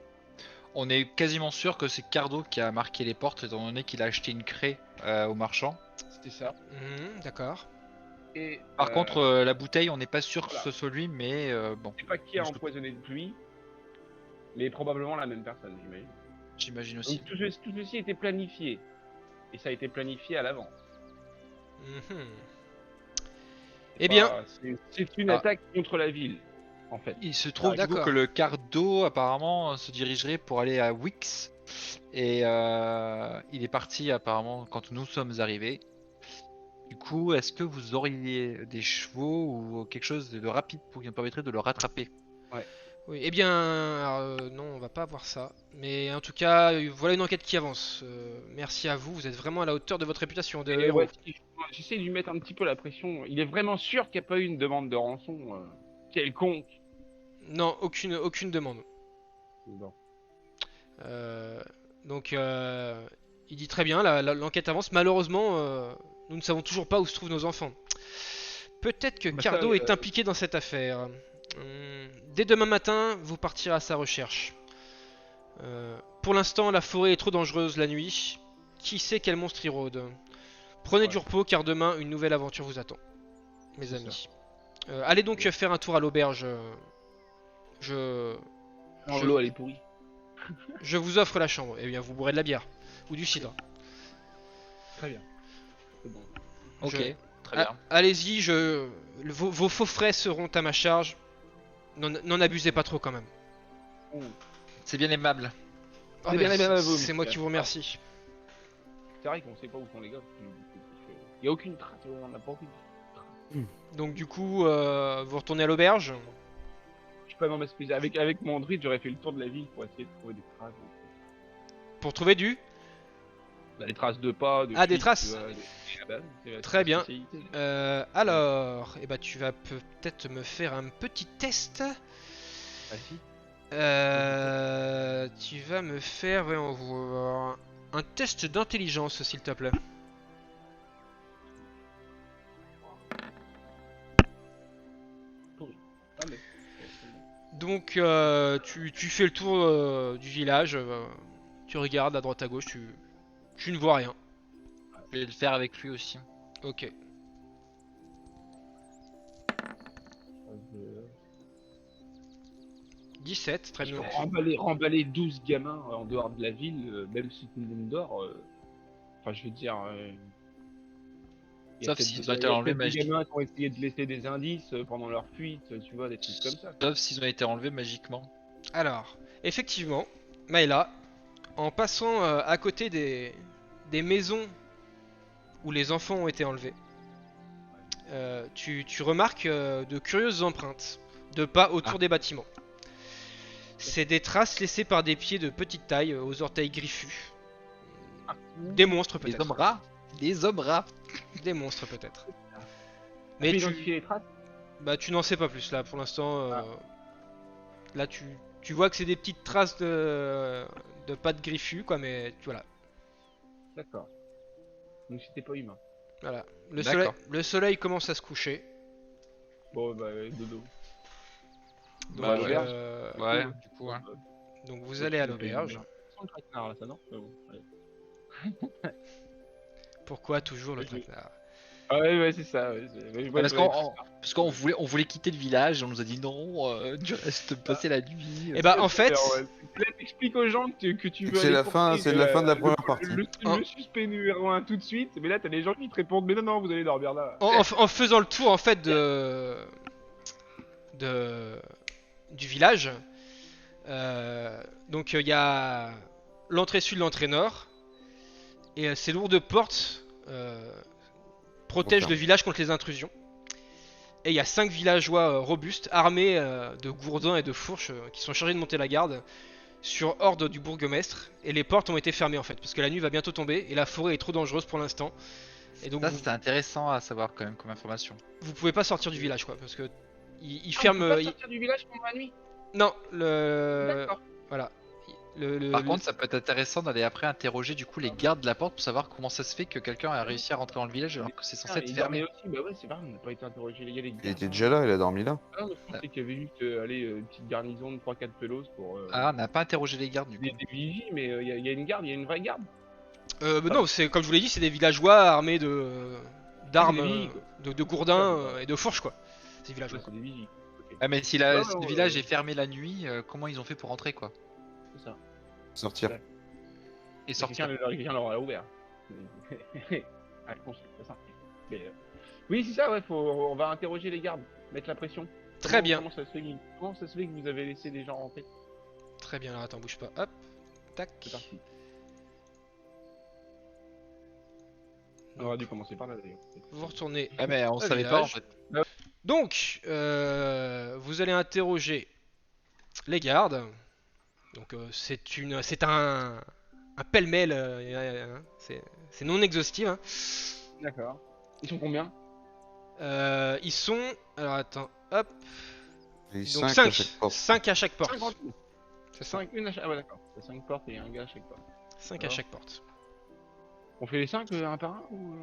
on est quasiment sûr que c'est Cardo qui a marqué les portes, étant donné qu'il a acheté une craie au marchand. C'était ça. D'accord. Et Par contre, la bouteille, on n'est pas sûr que voilà. ce soit lui, mais bon, je sais pas qui a empoisonné le puits, mais probablement la même personne, j'imagine. j'imagine aussi. Donc tout ceci était planifié. Et ça a été planifié à l'avance. Mhm. C'est Eh bien, pas- c'est une Ah. attaque contre la ville, en fait. Il se trouve Ah, du coup d'accord. que le Cardo apparemment se dirigerait pour aller à Wix et il est parti apparemment quand nous sommes arrivés. Du coup, est-ce que vous auriez des chevaux ou quelque chose de rapide pour qui nous permettrait de le rattraper? oui. Eh bien, alors, non, on va pas avoir ça. Mais en tout cas, voilà une enquête qui avance. Merci à vous. Vous êtes vraiment à la hauteur de votre réputation de Et héros. ouais, j'essaie de lui mettre un petit peu la pression. Il est vraiment sûr qu'il n'y a pas eu une demande de rançon quelconque. Non, aucune demande. Bon. Euh, donc, il dit très bien. L'enquête avance. Malheureusement, nous ne savons toujours pas où se trouvent nos enfants. Peut-être que Bah ça, Cardo est impliqué dans cette affaire. Dès demain matin, vous partirez à sa recherche. Pour l'instant, la forêt est trop dangereuse la nuit. Qui sait quel monstre y rôde? Prenez du Ouais. repos car demain, une nouvelle aventure vous attend, mes C'est amis. Allez donc faire un tour à l'auberge. Je, Non, je- l'eau, elle est pourrie. je vous offre la chambre. Eh bien, vous boirrez de la bière ou du cidre. Très bien. C'est bon. Ok, Je- très bien. Allez-y, vos faux frais seront à ma charge. N'en abusez pas trop quand même. C'est bien aimable. Ah, C'est mais bien aimable à vous, c'est moi monsieur. qui vous remercie. C'est vrai qu'on sait pas où sont les gars. Il n'y a aucune trace. On n'a pas aucune. Donc du coup, vous retournez à l'auberge. Je peux pas m'excuser. Avec mon druide, j'aurais fait le tour de la ville pour essayer de trouver des traces. Pour trouver du. Bah, des traces de pas. Ah, des fuite, traces. tu vois, ah bah, c'est Très ma bien. spécialité. Alors, eh ben, tu vas peut-être me faire un petit test. Ah si. Tu vas me faire, voyons voir, un test d'intelligence, s'il te plaît. Ah, mais... Donc, tu fais le tour du village. Tu regardes à droite à gauche. Tu ne vois rien. Je vais le faire avec lui aussi. Ok. Euh, 17, très bien. remballer 12 gamins en dehors de la ville, même si tout le monde dort. Enfin, je veux dire. Il y a Sauf peut-être s'ils des- ont été il y a enlevés peut-être des magiquement. gamins qui ont essayé de laisser des indices pendant leur fuite, tu vois, des trucs comme ça. Sauf s'ils ont été enlevés magiquement. Alors, effectivement, Maëla, en passant à côté des maisons où les enfants ont été enlevés, tu remarques de curieuses empreintes de pas autour des bâtiments. C'est des traces laissées par des pieds de petite taille aux orteils griffus. Des monstres Des peut-être. hommes rats. Des hommes rats. Des monstres peut-être. Mais Mais identifier les traces. tu n'en sais pas plus là pour l'instant. Ah. Là tu vois que c'est des petites traces de pattes griffus quoi, mais voilà. D'accord. Donc c'était pas humain. Voilà. D'accord. Le soleil commence à se coucher. Bon, bah, dodo. Donc, Bah, ouais. Ouais, Cool. du coup, hein. donc vous allez à l'auberge. Sans le traquenard, là, ça, non. Mais bon, allez. Pourquoi toujours le traquenard? Ah ouais, c'est ça. Ouais, Parce qu'on voulait quitter le village, on nous a dit non, tu restes passer la nuit. Et bah en fait, Là, t'expliques aux gens que tu veux C'est aller la fin, porter c'est la fin de la le- première partie. Le suspect numéro 1 tout de suite, mais là t'as des gens qui te répondent mais non, vous allez dormir là. en faisant le tour en fait du village, donc il y a l'entrée sud, l'entrée nord, et ces lourdes portes protège Confirme. le village contre les intrusions. Et il y a 5 villageois robustes, armés de gourdins et de fourches, qui sont chargés de monter la garde sur ordre du bourgmestre. Et les portes ont été fermées en fait, parce que la nuit va bientôt tomber et la forêt est trop dangereuse pour l'instant. Et donc Ça, vous, c'était intéressant à savoir quand même comme information. vous pouvez pas sortir du village quoi, parce que il On ferme. peut pas sortir du village pendant la nuit. Non, le. D'accord. Voilà. Par contre, ça peut être intéressant d'aller après interroger du coup les gardes de la porte pour savoir comment ça se fait que quelqu'un a réussi à rentrer dans le village alors que c'est censé être Il fermé. dormait aussi. Bah ouais, c'est vrai, on n'a pas été interrogé. Il y a les Il gardes, était hein. déjà là, il a dormi là. Ah, je pensais qu'il y avait juste une petite garnison de 3-4 pelos pour. Ah, on n'a pas interrogé les gardes du coup. Des vigies, mais il y a une garde, il y a une vraie garde. Non, c'est comme je vous l'ai dit, c'est des villageois armés d'armes, des vigies, quoi. de gourdins et de fourches quoi. Ces Ouais, villageois. c'est des vigies. Ok. Ah, mais si Ouais, si le ouais, village ouais. est fermé la nuit, comment ils ont fait pour rentrer quoi? C'est ça. Sortir. Ouais. Et sortir. Quelqu'un leur a ouvert. Ah, je pense que c'est ça. Mais, oui, c'est ça, ouais, on va interroger les gardes, mettre la pression. Très bien. Comment ça se fait que vous avez laissé des gens rentrer? Très bien, alors attends, bouge pas. Hop, tac. C'est parti. On aurait dû commencer par là d'ailleurs. Vous retournez. Ah, mais on au savait pas en village. fait. Donc, vous allez interroger les gardes. Donc, c'est un pêle-mêle. Hein, c'est non exhaustif. Hein. D'accord. Ils sont combien? Ils sont. Alors attends, hop. Et Donc 5 à 5 chaque porte. 5 à chaque porte. 50. C'est ça. 5, une à chaque. Ah ouais, d'accord. C'est 5 portes et un gars à chaque porte. 5 à Alors. chaque porte. On fait les 5 un par un ou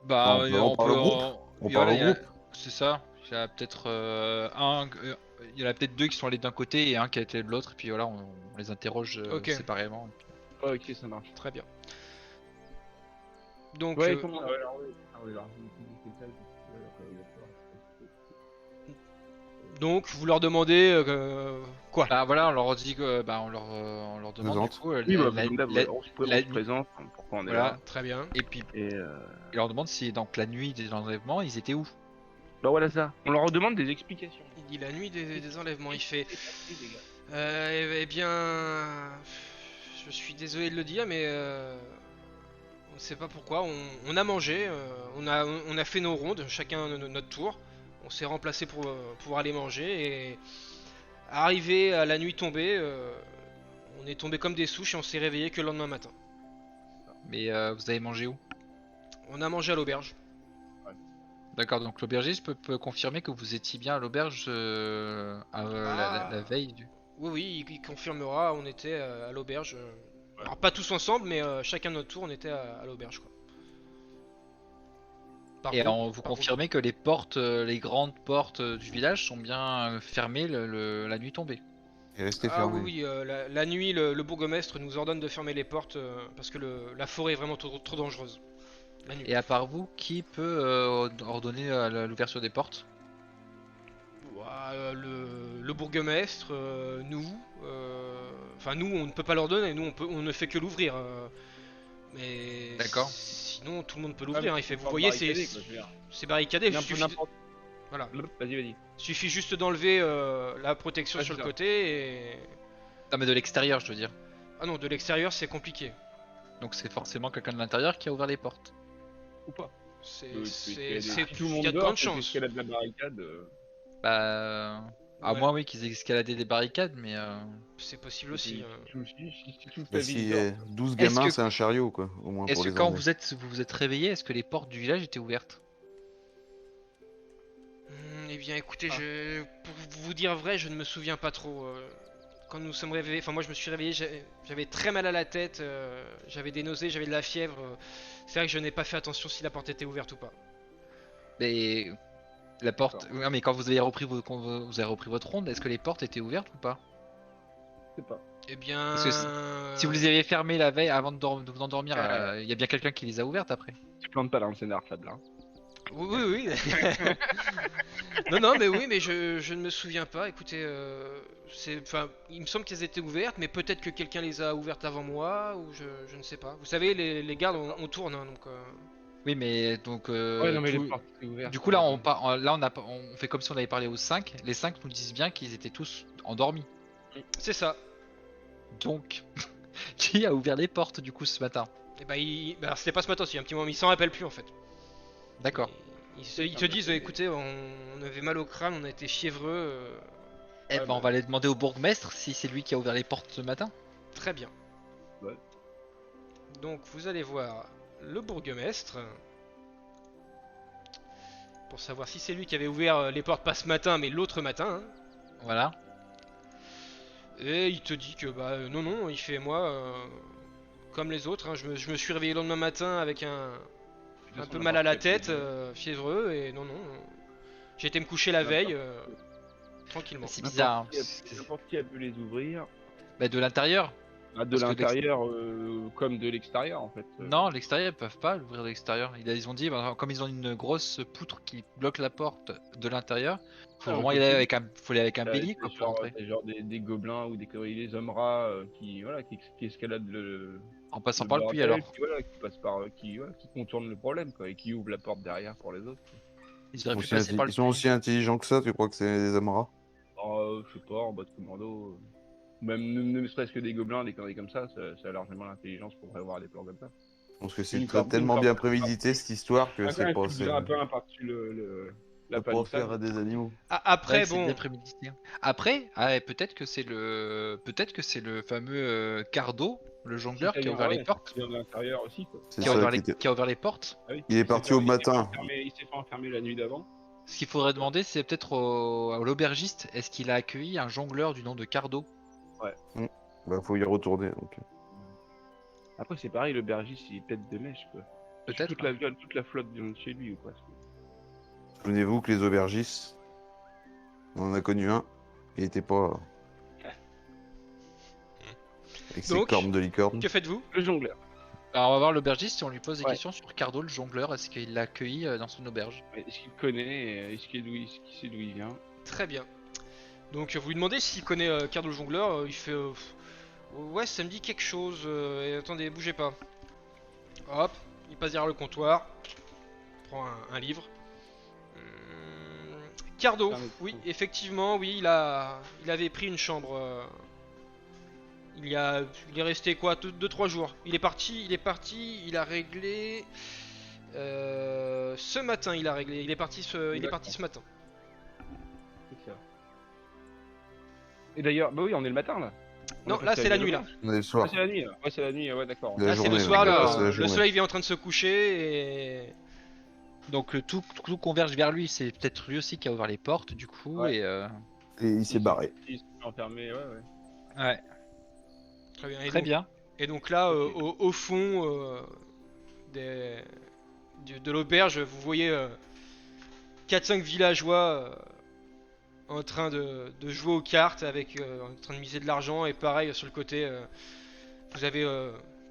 Bah, On parle au groupe. On parle au groupe. C'est ça. Il y a peut-être il y en a peut-être 2 qui sont allés d'un côté et un qui a été de l'autre. Et puis voilà, on les interroge Ok. séparément. Oh, ok, ça marche. Très bien. Donc, Ouais, comment. Ah, ouais, alors, ouais. Ah, ouais, alors, c'est ça, donc vous leur demandez quoi? Bah voilà, on leur dit que on leur demande du Présente. coup Oui, bah, la- comme d'hab, la- on se la- présente, pourquoi on est voilà. là. Très bien. Et puis Et il leur demande si donc la nuit des enlèvements, ils étaient où? bah voilà ça. On leur demande des explications. Il dit la nuit des enlèvements. Il fait. C'est parti, les gars. Eh bien, je suis désolé de le dire, mais on ne sait pas pourquoi. On a mangé, on a fait nos rondes, chacun notre tour. On s'est remplacé pour aller manger et arrivé à la nuit tombée, on est tombé comme des souches et on s'est réveillé que le lendemain matin. Mais vous avez mangé où? On a mangé à l'auberge. D'accord, donc l'aubergiste peut confirmer que vous étiez bien à l'auberge la veille du. Oui, oui, il confirmera. On était à l'auberge. Alors pas tous ensemble, mais chacun notre tour, on était à l'auberge quoi. Par Et contre- vous par contre- confirmez que les portes, les grandes portes du village sont bien fermées la nuit tombée. Il est resté Ah fermé. oui, oui, la nuit, le bourgmestre nous ordonne de fermer les portes parce que la forêt est vraiment trop dangereuse. La nuit. Et à part vous, qui peut ordonner l'ouverture des portes? Ouah, le bourgmestre, nous, enfin nous, on ne peut pas l'ordonner, nous on ne fait que l'ouvrir. Mais D'accord. sinon, tout le monde peut l'ouvrir. Hein. Il fait, vous Faut voyez, barricader, quoi, je veux dire. c'est barricadé. Il y a un peu n'importe. Voilà. Vas-y. Suffit juste d'enlever la protection Ouais, sur c'est le ça. côté et. Non mais de l'extérieur je veux dire. Ah non, de l'extérieur c'est compliqué. Donc c'est forcément quelqu'un de l'intérieur qui a ouvert les portes. Ou pas. C'est, Si c'est, tout le il monde y a de dort, grandes c'est chances. l'escalade de la barricade. Bah... À Ouais. moins oui qu'ils aient escaladé des barricades mais... C'est possible aussi. Si toute Bah, la si ville dort. 12 Est-ce gamins, que- c'est un chariot, quoi. Au moins Est-ce pour que les quand emmener. vous vous êtes réveillé, est-ce que les portes du village étaient ouvertes? Eh bien, écoutez, pour vous dire vrai, je ne me souviens pas trop. Quand nous sommes réveillés, enfin moi je me suis réveillé, j'avais très mal à la tête, j'avais des nausées, j'avais de la fièvre. C'est vrai que je n'ai pas fait attention si la porte était ouverte ou pas. Mais... La porte... Non mais quand vous avez repris votre ronde, est-ce que les portes étaient ouvertes ou pas? Je sais pas. Eh bien, Parce que Si vous les avez fermées la veille avant de vous endormir, il y a bien quelqu'un qui les a ouvertes après. Tu plantes pas dans le scénar, Fab, là. Oui, oui, oui. Non, mais oui, mais je ne me souviens pas. Écoutez, enfin, il me semble qu'elles étaient ouvertes, mais peut-être que quelqu'un les a ouvertes avant moi, ou je ne sais pas. Vous savez, les gardes, on tourne, hein, donc. Oui mais donc... Ouais, non, mais tout- les portes étaient ouvertes. Du coup là on fait comme si on avait parlé aux 5. Les 5 nous disent bien qu'ils étaient tous endormis. C'est ça. Donc, qui a ouvert les portes du coup ce matin? Et bah, bah, c'était pas ce matin aussi, un petit moment, il s'en rappelle plus en fait. D'accord. Ils te disent, écoutez, on avait mal au crâne, on a été fiévreux. Eh ben, on va aller demander au bourgmestre si c'est lui qui a ouvert les portes ce matin. Très bien. Ouais. Donc vous allez voir le bourgmestre pour savoir si c'est lui qui avait ouvert les portes pas ce matin mais l'autre matin. Hein. Voilà. Et il te dit que bah non non, il fait moi comme les autres. Hein. Je me suis réveillé le lendemain matin avec un peu mal à la tête, fiévreux et non non. J'ai été me coucher la veille tranquillement. C'est bizarre. Hein. N'importe qui a pu les ouvrir. Bah, de l'intérieur. Ah, de Parce que l'intérieur comme de l'extérieur en fait. Non, l'extérieur, ils peuvent pas l'ouvrir de l'extérieur. Ils ont dit, bah, comme ils ont une grosse poutre qui bloque la porte de l'intérieur, faut vraiment y aller avec un bélier quoi, pour entrer. C'est genre des gobelins ou des hommes rats qui escaladent En passant le par le puits alors. bordel, qui passent par qui contournent le problème quoi, et qui ouvrent la porte derrière pour les autres. Ils auraient pu passer par le Ils sont aussi intelligents que ça, tu crois que c'est des Amara? Je sais pas, en mode commando. Même ne serait-ce que des gobelins, des conneries comme ça a largement l'intelligence pour prévoir des plans comme ça. Parce que c'est Une corde, tellement une bien corde. prémédité cette histoire que c'est pas Un peu par-dessus la pour faire à palissade. des animaux. Ah, après Ouais, c'est bon, bien prémédité. Après, ouais, peut-être que c'est le fameux Cardo, le jongleur, qui a ouvert les portes. Il vient de l'intérieur aussi quoi. C'est Qui a, ça ouvert qui les, était. qui a ouvert les portes. Ah oui, Il est parti au matin. Il s'est fait enfermer la nuit d'avant. Ce qu'il faudrait demander, c'est peut-être à l'aubergiste, est-ce qu'il a accueilli un jongleur du nom de Cardo? Bah faut y retourner donc. Après c'est pareil, l'aubergiste il est peut-être de mèche quoi. Peut-être. Toute la flotte vient de chez lui ou quoi. Souvenez-vous que les aubergistes, on en a connu un, il était pas. Avec ses Donc, cornes de licorne. que faites-vous? Le jongleur. Alors on va voir l'aubergiste si on lui pose des Ouais. questions sur Cardo, le jongleur, est-ce qu'il l'a accueilli dans son auberge? Est-ce qu'il connaît, est-ce qu'il sait d'où il vient? Très bien. Donc vous lui demandez s'il connaît Cardo le jongleur, il fait ouais ça me dit quelque chose, et attendez bougez pas. Hop, il passe derrière le comptoir, prend un livre. Cardo, oui effectivement oui il avait pris une chambre. Il est resté quoi 2-3 jours. Il est parti, il a réglé. Ce matin il a réglé, il est parti ce matin. C'est ça. Et d'ailleurs, bah oui, on est le matin là. Non, là c'est la nuit là. On est le soir. Ah, c'est la nuit. Ouais, c'est la nuit. Ouais, d'accord. La Là c'est le journée, soir, ouais, là, c'est la le journée. soleil vient en train de se coucher et... Donc tout converge vers lui, c'est peut-être lui aussi qui a ouvert les portes du coup, Ouais. et Et il s'est barré. Il s'est enfermé. Ouais. ouais, Très bien. très bien. Et donc là, Ok. au fond de l'auberge, vous voyez 4-5 villageois en train de jouer aux cartes, en train de miser de l'argent. Et pareil, sur le côté, vous avez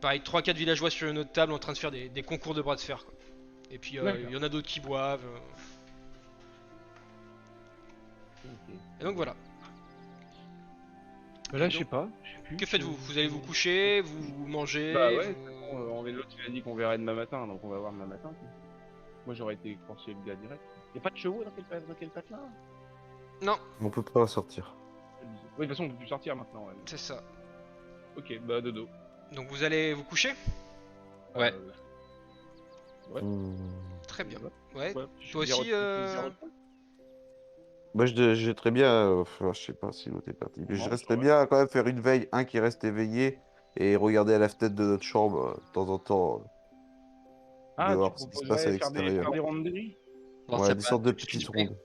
pareil 3-4 villageois sur une autre table en train de faire des concours de bras de fer. Quoi. Et puis D'accord. il y en a d'autres qui boivent. Et donc voilà. Là, je sais pas. Que faites-vous? Vous allez vous coucher, vous mangez Bah ouais, vous- on est l'autre, il a dit qu'on verrait demain matin, donc on va voir demain matin. Quoi. Moi, j'aurais été conseiller le gars direct. Y'a pas de chevaux dans quel patelin? Non, On peut pas sortir. Oui, de toute façon, on peut plus sortir maintenant. Ouais. c'est ça. Ok, bah dodo. Donc vous allez vous coucher? Ouais. Ouais. Très bien. Ouais. Ouais. Ouais, Toi je veux aussi, dire, Moi je très bien. Enfin, je sais pas si l'autre est parti. Mais je Non, resterais ça va. bien quand même faire une veille, un qui reste éveillé et regarder à la fenêtre de notre chambre de temps en temps. Ah, voir tu ce qui se passe à proposerais l'extérieur. faire des rondes de nuit? Voir Ouais, s'il y a des pas sortes de un truc petites qui brille. rondes.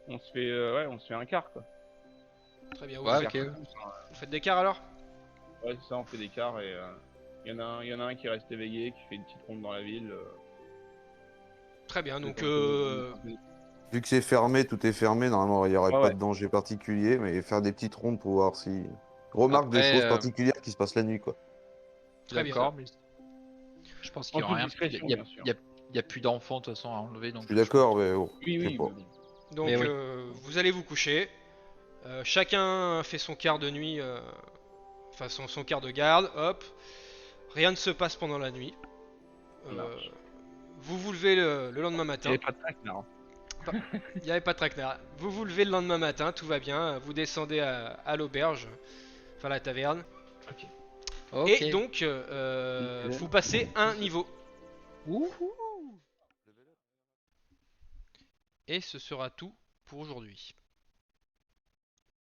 On se fait un quart quoi. très bien. Ouais, Vous, ok. vous faites des quarts alors? Ouais, c'est ça, on fait des quarts et il y en a un qui reste éveillé, qui fait une petite ronde dans la ville. Très bien. Donc Vu que c'est fermé, tout est fermé, normalement il n'y aurait Ouais, pas ouais. de danger particulier, mais faire des petites rondes pour voir si. Remarque des Après, choses particulières qui se passent la nuit quoi. Très bien. D'accord, mais je pense qu'il y En aura toute rien. discrétion, Il y a- bien sûr. il y a plus d'enfants de toute façon à enlever, donc Je suis d'accord, mais bon. Oui, je sais oui. pas. mais bon. donc Mais oui. vous allez vous coucher. Chacun fait son quart de nuit, enfin son quart de garde. Hop. Rien ne se passe pendant la nuit. Ça marche. Vous vous levez le lendemain Il matin. n'y avait pas de trac là. Il n'y avait pas de traquenard. Vous vous levez le lendemain matin, tout va bien. Vous descendez à l'auberge, enfin la taverne. Ok. Et donc, vous passez un niveau. Ouhou. Et ce sera tout pour aujourd'hui.